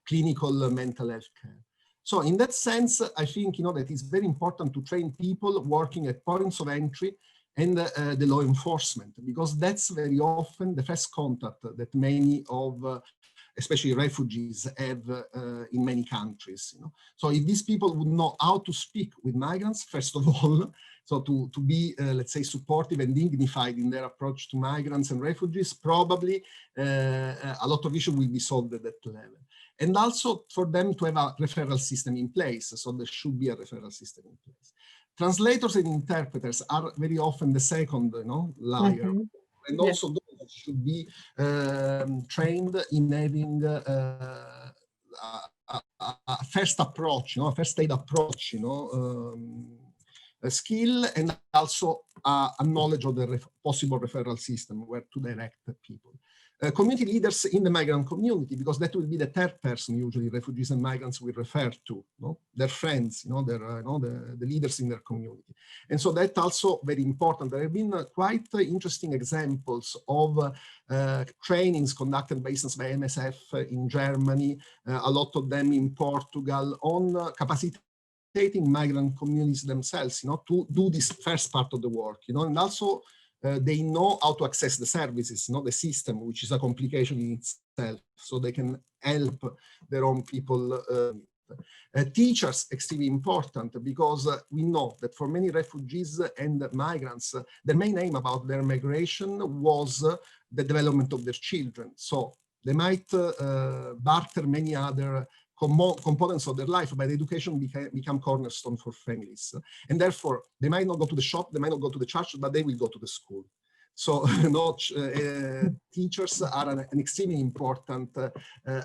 clinical mental health care. So in that sense, I think that it's very important to train people working at points of entry and the law enforcement, because that's very often the first contact that many of especially refugees have in many countries. So if these people would know how to speak with migrants, first of all, so to be, let's say, supportive and dignified in their approach to migrants and refugees, probably a lot of issues will be solved at that level. And also for them to have a referral system in place, so there should be a referral system in place. Translators and interpreters are very often the second layer, and also those should be trained in having a first approach, a first aid approach, a skill, and also a knowledge of the possible referral system where to direct people. Community leaders in the migrant community, because that will be the third person usually refugees and migrants will refer to, their friends, the leaders in their community. And so that's also very important. There have been quite interesting examples of trainings conducted by instance by MSF in Germany, a lot of them in Portugal, on capacitating migrant communities themselves, to do this first part of the work, and also they know how to access the services, the system, which is a complication in itself, so they can help their own people. Teachers, extremely important, because we know that for many refugees and migrants, the main aim about their migration was the development of their children. So they might barter many other components of their life, but education become cornerstone for families. And therefore, they might not go to the shop, they might not go to the church, but they will go to the school. So teachers are an extremely important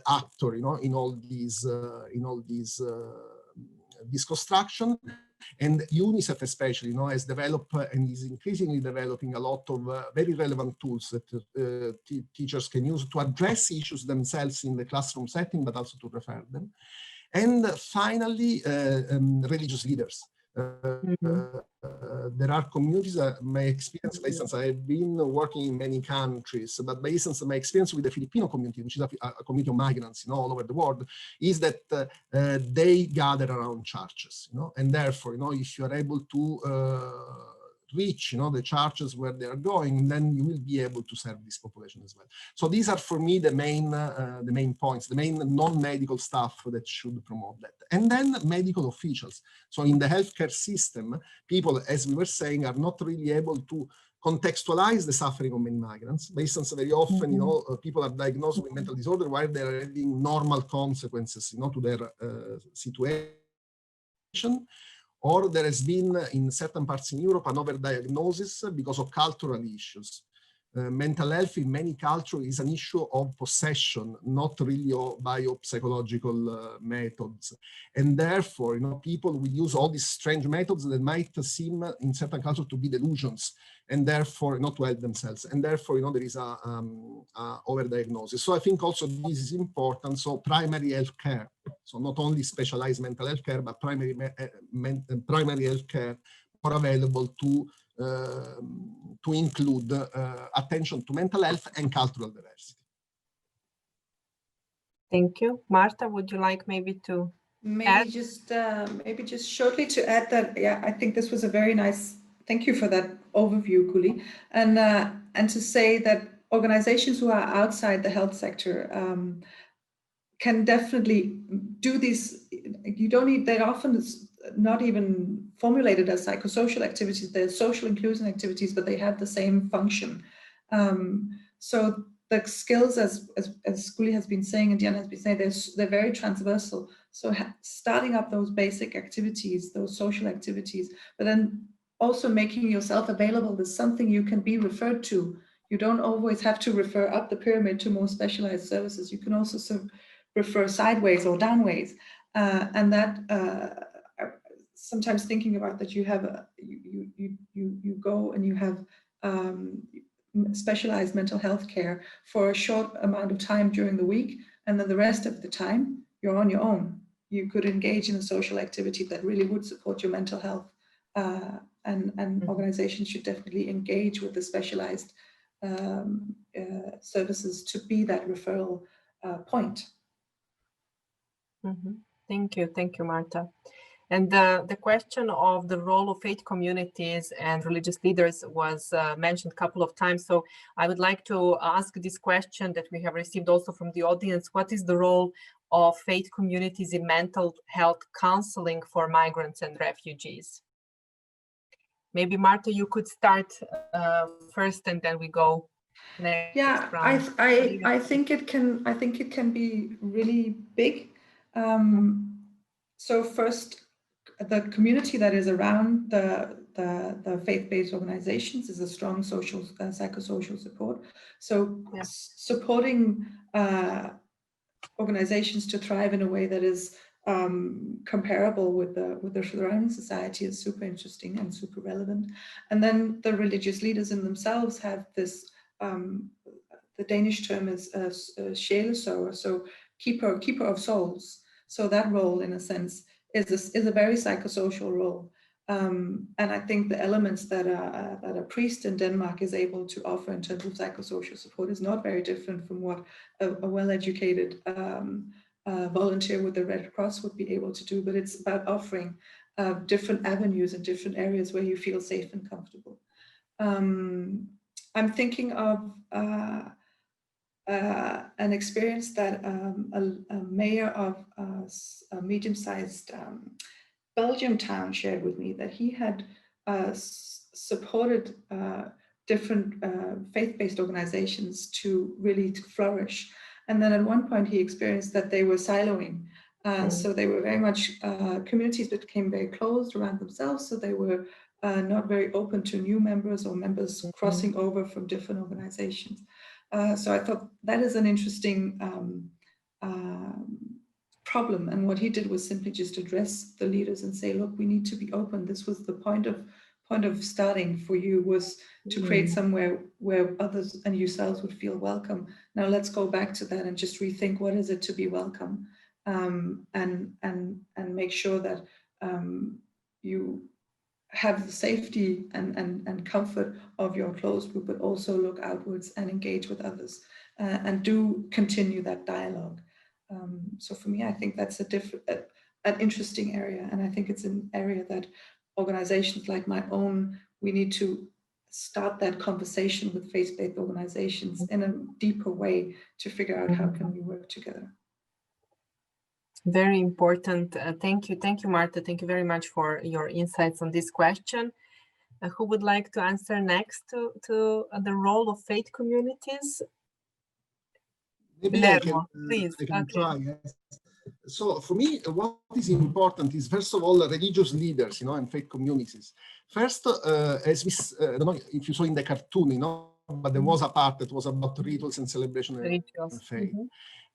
actor, in all these this construction. And UNICEF especially, has developed and is increasingly developing a lot of very relevant tools that teachers can use to address issues themselves in the classroom setting, but also to refer them. And finally, religious leaders. There are communities, my experience, for instance, I've been working in many countries, but based on my experience with the Filipino community, which is a community of migrants, all over the world, is that they gather around churches, and therefore, if you are able to reach, the churches where they are going, then you will be able to serve this population as well. So these are for me the main points, the main non-medical stuff that should promote that. And then medical officials. So in the healthcare system, people, as we were saying, are not really able to contextualize the suffering of many migrants. Based on very often, people are diagnosed with mental disorder while they're having normal consequences, to their situation. Or there has been, in certain parts in Europe, an overdiagnosis because of cultural issues. mental health in many cultures is an issue of possession, not really biopsychological methods. And therefore, people will use all these strange methods that might seem in certain cultures to be delusions, and therefore not to help themselves. And therefore, there is a overdiagnosis. So I think also this is important. So primary health care, so not only specialized mental health care, but primary health care are available to include attention to mental health and cultural diversity. Thank you. Marta, would you like maybe to maybe just shortly to add that, yeah, I think this was a very nice, thank you for that overview, Kuli, and to say that organizations who are outside the health sector can definitely do these. You don't need, they're often not even formulated as psychosocial activities, they're social inclusion activities, but they have the same function. So the skills, as Kuli has been saying and Diana has been saying, they're very transversal. So starting up those basic activities, those social activities, but then also making yourself available as something you can be referred to. You don't always have to refer up the pyramid to more specialized services. You can also refer sideways or downways, and that sometimes thinking about that, you have you go and you have specialized mental health care for a short amount of time during the week, and then the rest of the time you're on your own. You could engage in a social activity that really would support your mental health, and organizations should definitely engage with the specialized services to be that referral point. Thank you, Marta. And the question of the role of faith communities and religious leaders was mentioned a couple of times. So I would like to ask this question that we have received also from the audience. What is the role of faith communities in mental health counseling for migrants and refugees? Maybe Marta, you could start first, and then we go next. Yeah, I think it can be really big. So first, the community that is around the faith-based organizations is a strong social psychosocial support. So supporting organizations to thrive in a way that is comparable with the surrounding society is super interesting and super relevant. And then the religious leaders in themselves have this, the Danish term is sjælesorger, so keeper of souls. So that role, in a sense, is a very psychosocial role. And I think the elements that a priest in Denmark is able to offer in terms of psychosocial support is not very different from what a well-educated volunteer with the Red Cross would be able to do, but it's about offering different avenues and different areas where you feel safe and comfortable. I'm thinking of an experience that a mayor of a medium-sized Belgium town shared with me, that he had supported different faith-based organizations to really flourish. And then at one point he experienced that they were siloing. So they were very much, communities became very closed around themselves. So they were not very open to new members or members crossing over from different organizations. So I thought that is an interesting problem. And what he did was simply just address the leaders and say, look, we need to be open. This was the point of starting for you, was to create somewhere where others and yourselves would feel welcome. Now let's go back to that and just rethink, what is it to be welcome, and make sure that you have the safety and comfort of your close group, but also look outwards and engage with others, and do continue that dialogue. So for me, I think that's an interesting area, and I think it's an area that organizations like my own, we need to start that conversation with faith-based organizations in a deeper way to figure out how can we work together. Very important. Thank you, Marta. Thank you very much for your insights on this question. Who would like to answer next to the role of faith communities? Maybe I can try. Yes. So for me, what is important is, first of all, religious leaders, and faith communities. First, as we, I don't know if you saw in the cartoon, but there was a part that was about rituals and celebration and faith.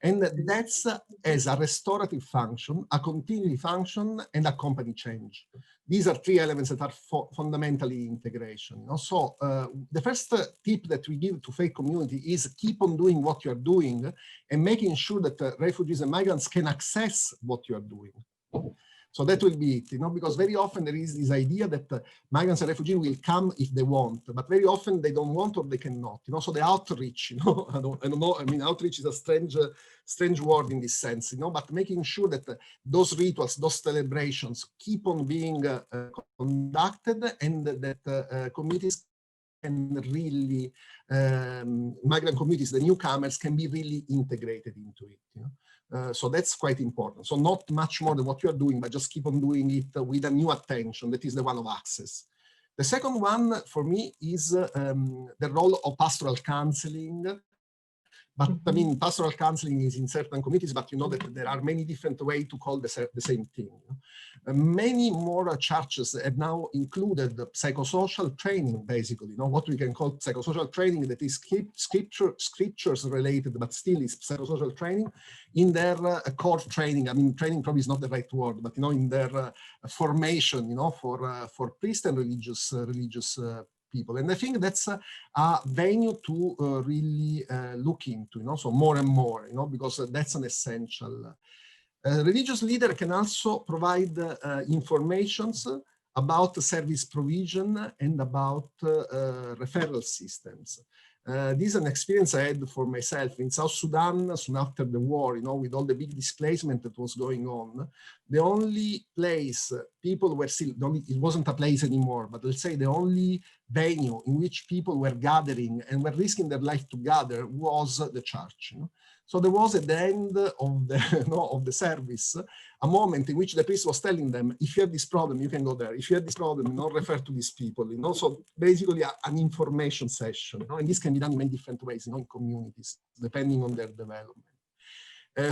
And that's as a restorative function, a continuity function, and a company change. These are three elements that are fundamentally integration. So the first tip that we give to faith community is keep on doing what you are doing and making sure that refugees and migrants can access what you are doing. So that will be it, because very often there is this idea that migrants and refugees will come if they want, but very often they don't want or they cannot, so the outreach, I don't know, I mean, outreach is a strange word in this sense, but making sure that those rituals, those celebrations keep on being conducted and that communities can really, migrant communities, the newcomers can be really integrated into it, so that's quite important. So not much more than what you are doing, but just keep on doing it with a new attention that is the one of access. The second one for me is the role of pastoral counseling. But I mean, pastoral counseling is in certain communities, but you know that there are many different ways to call the same thing. Many more churches have now included psychosocial training, basically, what we can call psychosocial training that is scriptures related, but still is psychosocial training in their core training. I mean, training probably is not the right word, but in their formation, for priests and religious people. And I think that's a venue to really look into, so more and more, because that's an essential. Religious leader can also provide informations about service provision and about referral systems. This is an experience I had for myself in South Sudan soon after the war, with all the big displacement that was going on. The only place people were still, it wasn't a place anymore, but let's say the only venue in which people were gathering and were risking their life to gather was the church. So there was at the end of the, of the service, a moment in which the priest was telling them, if you have this problem, you can go there. If you have this problem, refer to these people. So basically an information session. And this can be done in many different ways, in communities, depending on their development.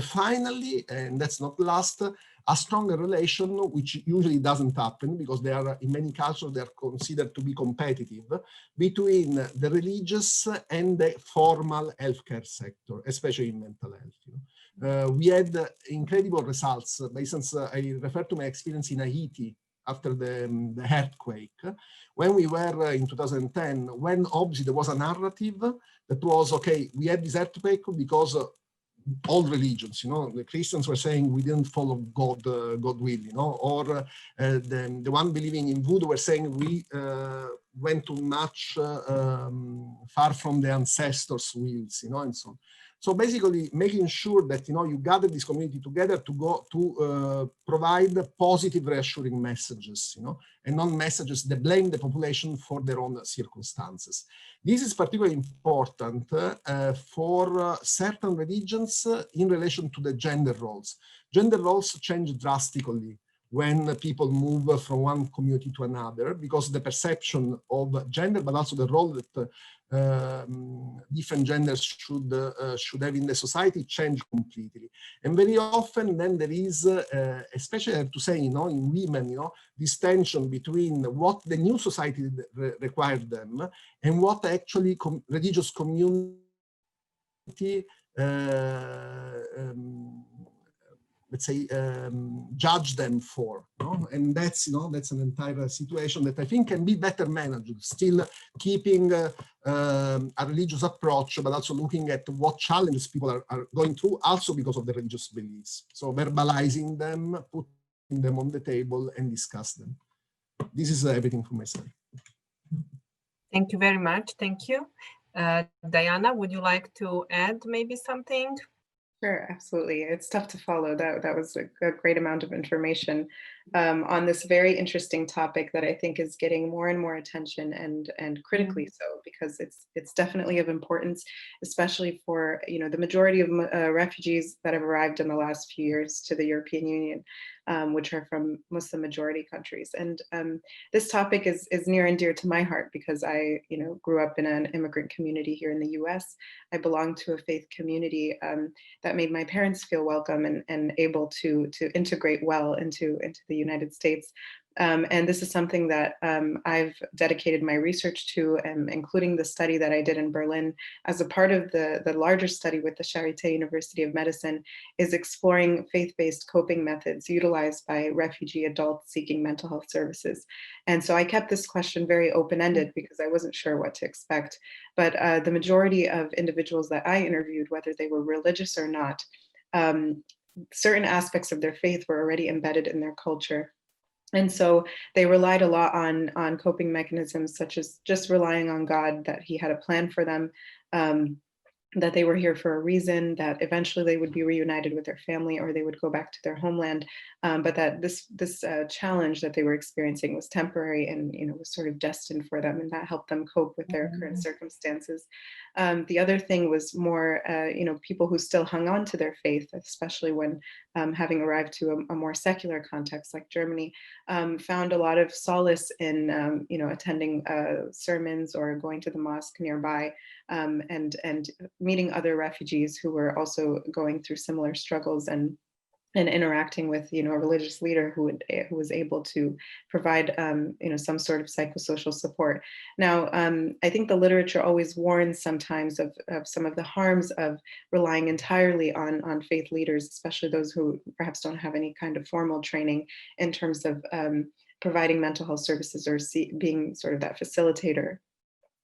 Finally, and that's not last, a stronger relation, which usually doesn't happen because they are, in many cultures, they are considered to be competitive, between the religious and the formal healthcare sector, especially in mental health. We had incredible results. For instance, I refer to my experience in Haiti after the earthquake, when we were in 2010, when obviously there was a narrative that was, okay, we had this earthquake because all religions, the Christians were saying we didn't follow God will, or the one believing in voodoo were saying we went too much far from the ancestors' wills, and so on. So basically making sure that, you gather this community together to go to provide positive reassuring messages, and not messages that blame the population for their own circumstances. This is particularly important for certain religions in relation to the gender roles. Gender roles change drastically when people move from one community to another, because the perception of gender, but also the role that different genders should have in the society change completely. And very often then there is, especially I have to say, in women, this tension between what the new society required them and what actually religious community let's say, judge them for, and that's, that's an entire situation that I think can be better managed, still keeping a religious approach, but also looking at what challenges people are going through, also because of the religious beliefs. So verbalizing them, putting them on the table and discuss them. This is everything from myself. Thank you very much. Thank you. Diana, would you like to add maybe something? Sure, absolutely. It's tough to follow. That was a great amount of information on this very interesting topic that I think is getting more and more attention, and critically so, because it's definitely of importance, especially for the majority of refugees that have arrived in the last few years to the European Union, which are from Muslim majority countries. And this topic is near and dear to my heart because I grew up in an immigrant community here in the US. I belong to a faith community that made my parents feel welcome and able to integrate well into the United States. And this is something that I've dedicated my research to, including the study that I did in Berlin as a part of the larger study with the Charité University of Medicine, is exploring faith-based coping methods utilized by refugee adults seeking mental health services. And so I kept this question very open-ended because I wasn't sure what to expect. But the majority of individuals that I interviewed, whether they were religious or not, certain aspects of their faith were already embedded in their culture. And so they relied a lot on coping mechanisms, such as just relying on God, that he had a plan for them, that they were here for a reason, that eventually they would be reunited with their family or they would go back to their homeland, but that this challenge that they were experiencing was temporary and, you know, was sort of destined for them, and that helped them cope with their current circumstances. The other thing was more, you know, people who still hung on to their faith, especially when having arrived to a more secular context like Germany, found a lot of solace in, you know, attending sermons or going to the mosque nearby, and meeting other refugees who were also going through similar struggles, and interacting with, you know, a religious leader who was able to provide, you know, some sort of psychosocial support. Now, I think the literature always warns sometimes of some of the harms of relying entirely on faith leaders, especially those who perhaps don't have any kind of formal training in terms of providing mental health services, or being sort of that facilitator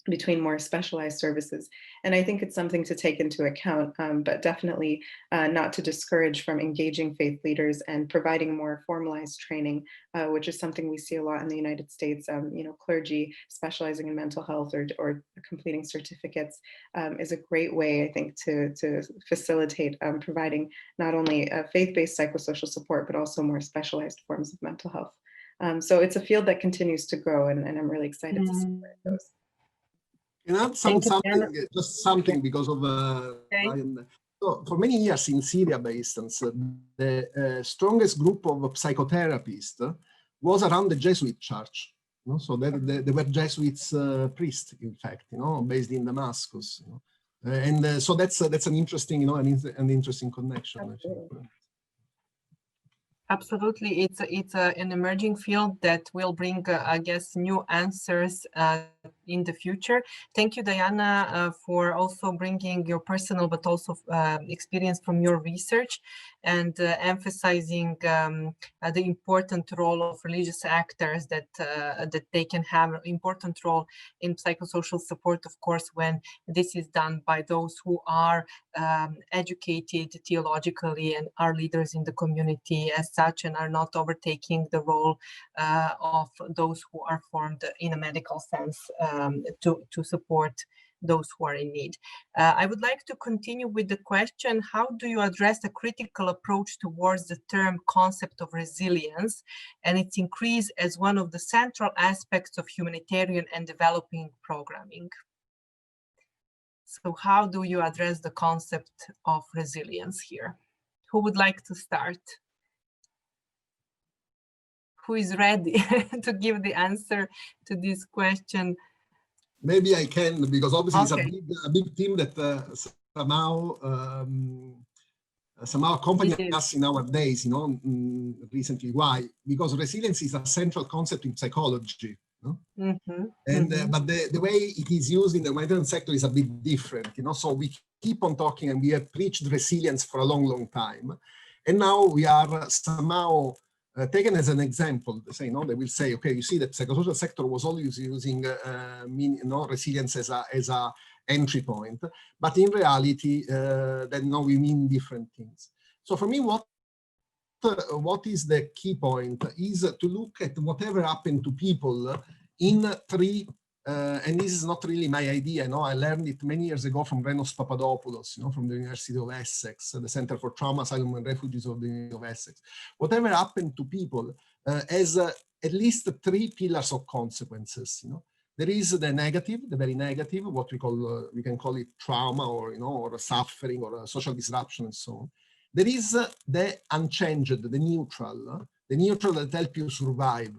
between more specialized services. And I think it's something to take into account, but definitely not to discourage from engaging faith leaders and providing more formalized training, which is something we see a lot in the United States. You know, clergy specializing in mental health or completing certificates is a great way, I think, to facilitate providing not only faith-based psychosocial support, but also more specialized forms of mental health. So it's a field that continues to grow, and I'm really excited to support those. Can I add just something because of so for many years in Syria, for instance, the strongest group of psychotherapists was around the Jesuit church. You know? So they were Jesuits priests, in fact, you know, based in Damascus. You know? And so that's an interesting, you know, an interesting connection. Absolutely. Absolutely, it's an emerging field that will bring, I guess, new answers in the future. Thank you, Diana, for also bringing your personal but also experience from your research, and emphasizing the important role of religious actors, that they can have an important role in psychosocial support, of course, when this is done by those who are educated theologically and are leaders in the community as such, and are not overtaking the role of those who are formed in a medical sense to support those who are in need. I would like to continue with the question: how do you address a critical approach towards the term concept of resilience and its increase as one of the central aspects of humanitarian and developing programming? So how do you address the concept of resilience here? Who would like to start? Who is ready to give the answer to this question? Maybe I can, because obviously Okay. it's a big team that somehow accompanies us in our days, you know, recently. Why? Because resilience is a central concept in psychology. No? But the way it is used in the humanitarian sector is a bit different, you know. So we keep on talking, and we have preached resilience for a long, long time, and now we are somehow taken as an example. They say, no, they will say, okay, you see that psychosocial sector was always using resilience as a entry point, but in reality, then now we mean different things. So for me, what is the key point is to look at whatever happened to people in three, and this is not really my idea, no, I learned it many years ago from Renos Papadopoulos, you know, from the University of Essex, the Center for Trauma, Asylum and Refugees of the University of Essex. Whatever happened to people has at least three pillars of consequences, you know. There is the negative, the very negative, what we call, we can call it trauma, or, you know, or suffering, or social disruption, and so on. There is the unchanged, the neutral that help you survive.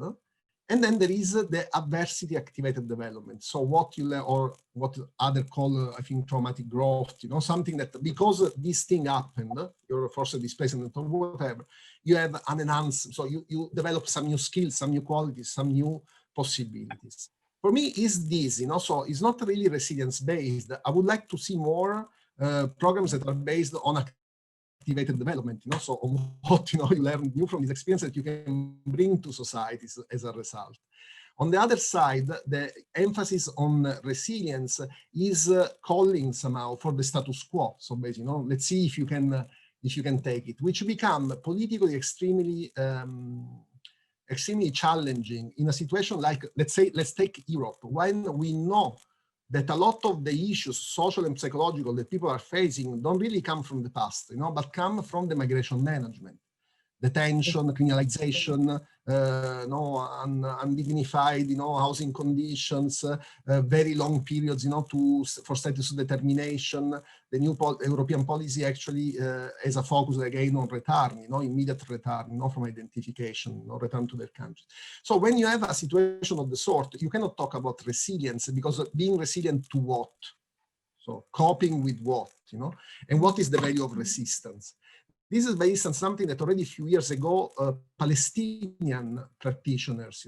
And then there is the adversity activated development. So what you or what other call, I think, traumatic growth, something that because this thing happened, you're forced displacement or whatever, you have an enhanced, so you develop some new skills, some new qualities, some new possibilities. For me, is this, so it's not really resilience based. I would like to see more programs that are based on activated development, so on what you learn new from this experience that you can bring to societies as a result. On the other side, the emphasis on resilience is calling somehow for the status quo. So basically, let's see if you can take it, which become politically extremely challenging in a situation like, let's take Europe, when we know that a lot of the issues, social and psychological, that people are facing don't really come from the past, but come from the migration management, detention, criminalization, undignified, housing conditions, very long periods, for status determination. The new European policy actually has a focus again on return, immediate return, from identification, return to their country. So when you have a situation of the sort, you cannot talk about resilience, because being resilient to what? So coping with what, and what is the value of resistance? This is based on something that already a few years ago, Palestinian practitioners,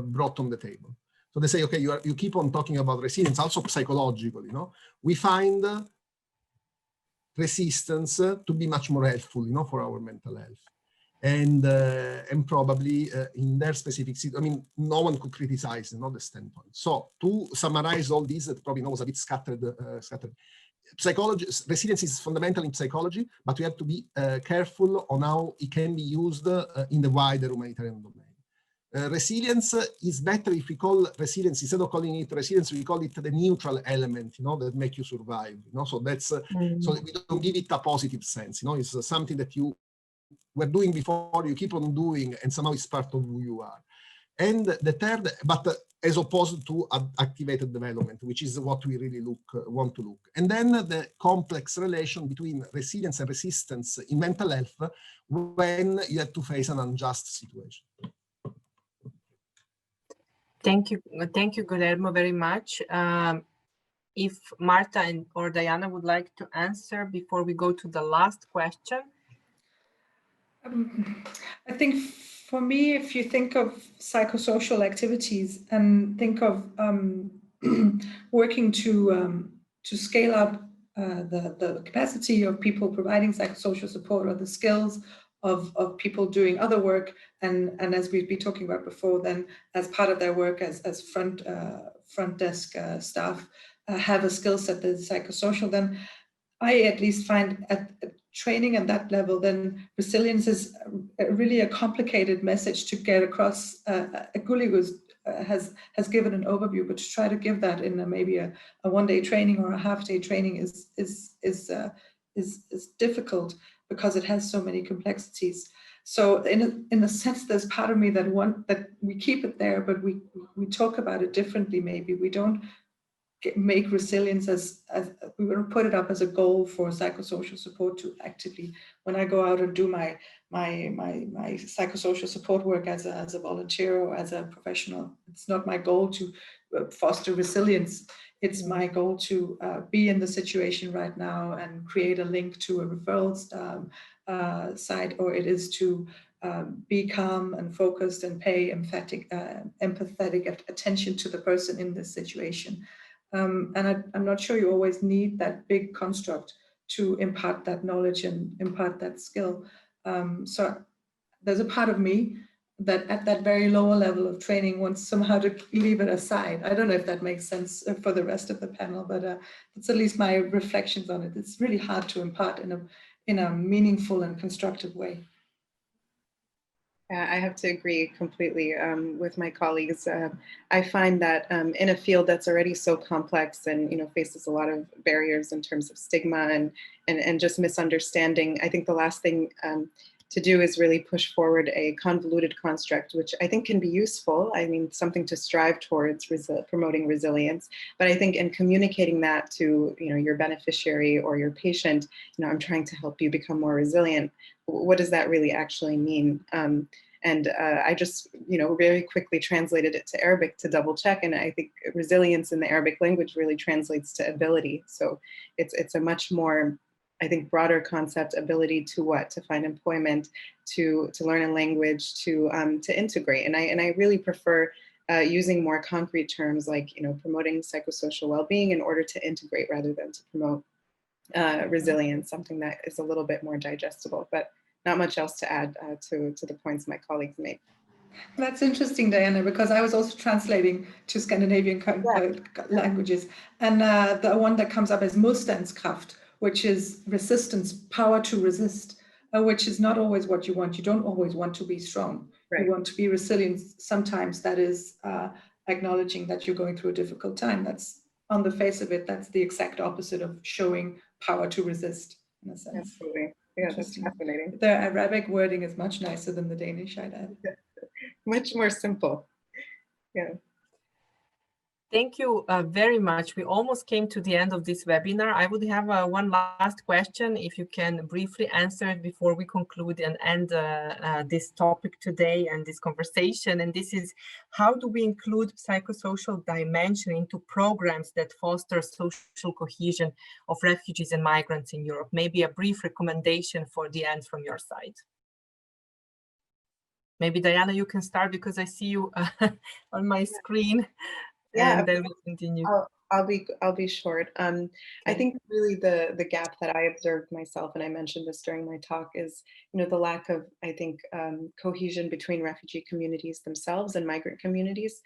brought on the table. So they say, okay, you keep on talking about resilience, also psychological, we find resistance to be much more helpful, for our mental health. And probably in their specific, no one could criticize, the standpoint. So to summarize all this, that probably was a bit scattered. Psychology, resilience is fundamental in psychology, but we have to be careful on how it can be used in the wider humanitarian domain. Resilience is better if we call resilience, instead of calling it resilience, we call it the neutral element, that make you survive. So that's so we don't give it a positive sense. It's something that you were doing before, you keep on doing, and somehow it's part of who you are. And the third, but as opposed to activated development, which is what we really want to look. And then the complex relation between resilience and resistance in mental health when you have to face an unjust situation. Thank you, Guillermo, very much. If Marta or Diana would like to answer before we go to the last question. I think for me, if you think of psychosocial activities and think of working to scale up the capacity of people providing psychosocial support, or the skills of people doing other work, and as we've been talking about before, then as part of their work as front desk staff have a skill set that is psychosocial, then I at least find at training at that level, then resilience is really a complicated message to get across. Guli has given an overview, but to try to give that in maybe a one-day training or a half-day training is difficult, because it has so many complexities. So in a sense, there's part of me that we keep it there, but we talk about it differently. Maybe we don't make resilience as we want to put it up as a goal for psychosocial support to actively, when I go out and do my psychosocial support work as a volunteer or as a professional, it's not my goal to foster resilience. It's my goal to be in the situation right now and create a link to a referrals site, or it is to be calm and focused and pay empathetic attention to the person in this situation. And I'm not sure you always need that big construct to impart that knowledge and impart that skill. So there's a part of me that at that very lower level of training wants somehow to leave it aside. I don't know if that makes sense for the rest of the panel, but it's at least my reflections on it. It's really hard to impart in a meaningful and constructive way. I have to agree completely with my colleagues. I find that in a field that's already so complex and faces a lot of barriers in terms of stigma and just misunderstanding, I think the last thing to do is really push forward a convoluted construct, which I think can be useful. I mean, something to strive towards promoting resilience. But I think in communicating that to your beneficiary or your patient, I'm trying to help you become more resilient. What does that really actually mean? And I just, very quickly translated it to Arabic to double check. And I think resilience in the Arabic language really translates to ability. So it's a much more, I think, broader concept, ability to what? To find employment, to learn a language, to integrate. And I really prefer using more concrete terms like, promoting psychosocial well-being in order to integrate rather than to promote resilience, something that is a little bit more digestible, but not much else to add to the points my colleagues made. That's interesting, Diana, because I was also translating to Scandinavian languages. And the one that comes up is Motstandskraft, which is resistance, power to resist, which is not always what you want. You don't always want to be strong. Right. You want to be resilient. Sometimes that is acknowledging that you're going through a difficult time. That's, on the face of it, that's the exact opposite of showing power to resist, in a sense. Absolutely. Yeah, that's fascinating. The Arabic wording is much nicer than the Danish, I'd add. Much more simple. Yeah. Thank you very much. We almost came to the end of this webinar. I would have one last question, if you can briefly answer it before we conclude and end this topic today and this conversation. And this is, how do we include psychosocial dimension into programs that foster social cohesion of refugees and migrants in Europe? Maybe a brief recommendation for the end from your side. Maybe Diana, you can start because I see you on my screen. Yeah, and then we continue. I'll be short. Okay. I think really the gap that I observed myself, and I mentioned this during my talk, is the lack of, I think, cohesion between refugee communities themselves and migrant communities.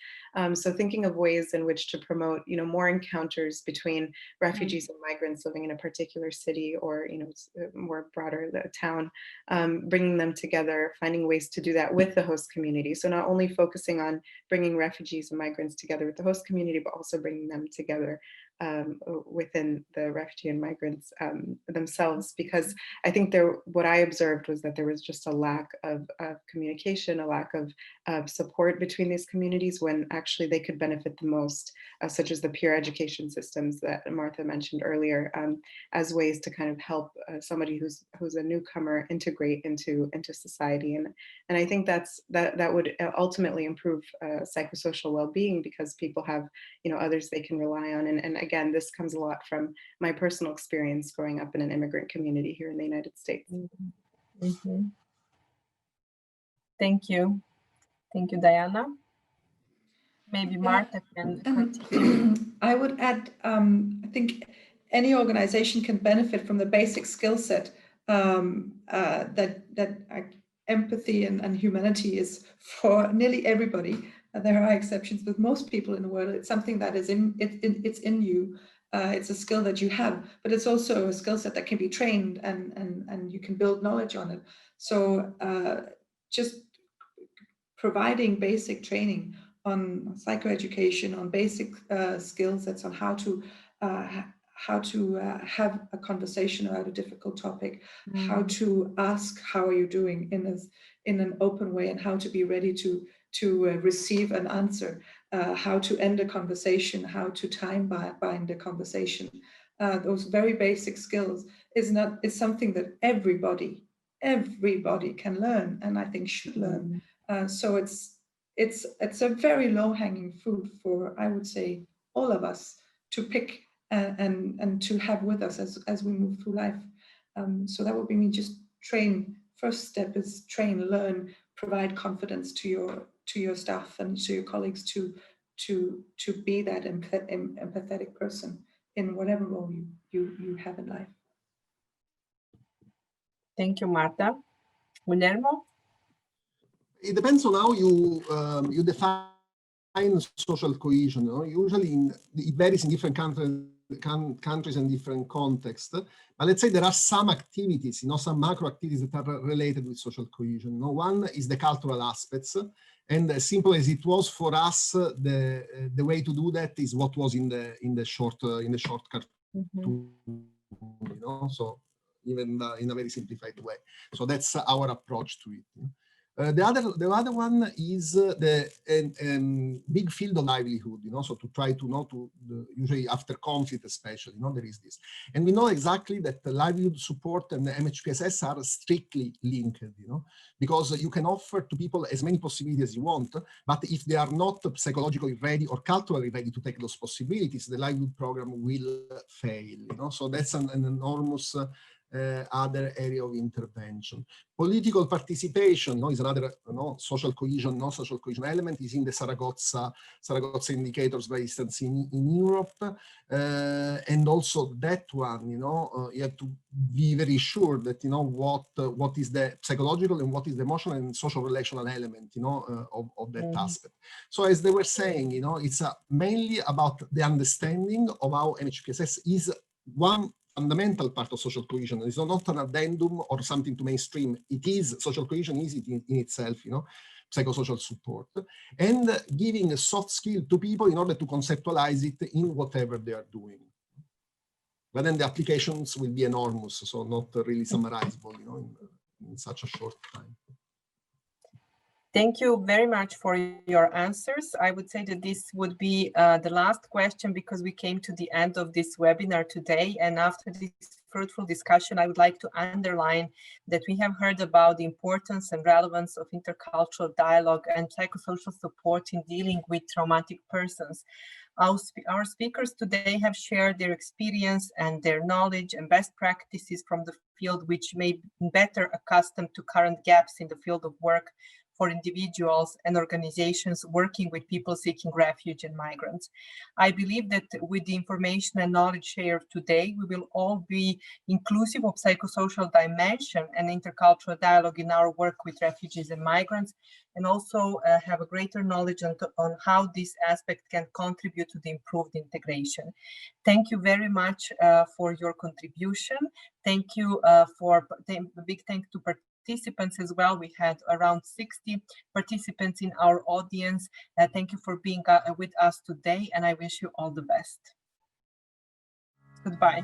So thinking of ways in which to promote more encounters between refugees and migrants living in a particular city or more broader the town, bringing them together, finding ways to do that with the host community. So not only focusing on bringing refugees and migrants together with the host community, but also bringing them together within the refugee and migrants themselves, because I think what I observed was that there was just a lack of communication, a lack of support between these communities when actually they could benefit the most, such as the peer education systems that Martha mentioned earlier, as ways to kind of help somebody who's a newcomer integrate into society. And I think that would ultimately improve psychosocial well-being, because people have others they can rely on. And again, this comes a lot from my personal experience growing up in an immigrant community here in the United States. Mm-hmm. Mm-hmm. Thank you. Thank you, Diana. Maybe Martha can continue. I would add, I think any organization can benefit from the basic skill set that empathy and humanity is for nearly everybody. There are exceptions, but most people in the world, it's something that is it's in you. It's a skill that you have, but it's also a skill set that can be trained and you can build knowledge on it. So just providing basic training on psychoeducation, on basic skill sets, on how to have a conversation about a difficult topic, how to ask how are you doing in an open way, and how to be ready to receive an answer, how to end a conversation, how to time bind a conversation. Those very basic skills is something that everybody can learn, and I think should learn. So it's a very low-hanging fruit for, I would say, all of us to pick and to have with us as we move through life. So that would be me. Just train. First step is train, learn, provide confidence to your staff and to your colleagues to be that empathetic person in whatever role you have in life. Thank you, Martha. Guillermo? It depends on how you define social cohesion. Usually it varies in different countries and different contexts. But let's say there are some activities, some macro activities that are related with social cohesion. One is the cultural aspects. And as simple as it was for us, the way to do that is what was in the short cartoon. So even in a very simplified way. So that's our approach to it. The other one is the big field of livelihood, so to try to usually after conflict especially, there is this. And we know exactly that the livelihood support and the MHPSS are strictly linked, because you can offer to people as many possibilities as you want, but if they are not psychologically ready or culturally ready to take those possibilities, the livelihood program will fail, so that's an enormous other area of intervention. Political participation is another social cohesion, non-social cohesion element, is in the Zaragoza indicators, for instance, in Europe. And also that one, you have to be very sure that, what is the psychological and what is the emotional and social relational element, of that aspect. So as they were saying, it's mainly about the understanding of how MHPSS is one fundamental part of social cohesion. It's not an addendum or something to mainstream. It is, social cohesion is it in itself, psychosocial support, and giving a soft skill to people in order to conceptualize it in whatever they are doing. But then the applications will be enormous, so not really summarizable, in such a short time. Thank you very much for your answers. I would say that this would be the last question because we came to the end of this webinar today. And after this fruitful discussion, I would like to underline that we have heard about the importance and relevance of intercultural dialogue and psychosocial support in dealing with traumatic persons. Our speakers today have shared their experience and their knowledge and best practices from the field, which may be better accustomed to current gaps in the field of work for individuals and organizations working with people seeking refuge and migrants. I believe that with the information and knowledge shared today, we will all be inclusive of psychosocial dimension and intercultural dialogue in our work with refugees and migrants, and also have a greater knowledge on how this aspect can contribute to the improved integration. Thank you very much for your contribution. Thank you for a big thank to participants as well. We had around 60 participants in our audience. Thank you for being with us today, and I wish you all the best. Goodbye.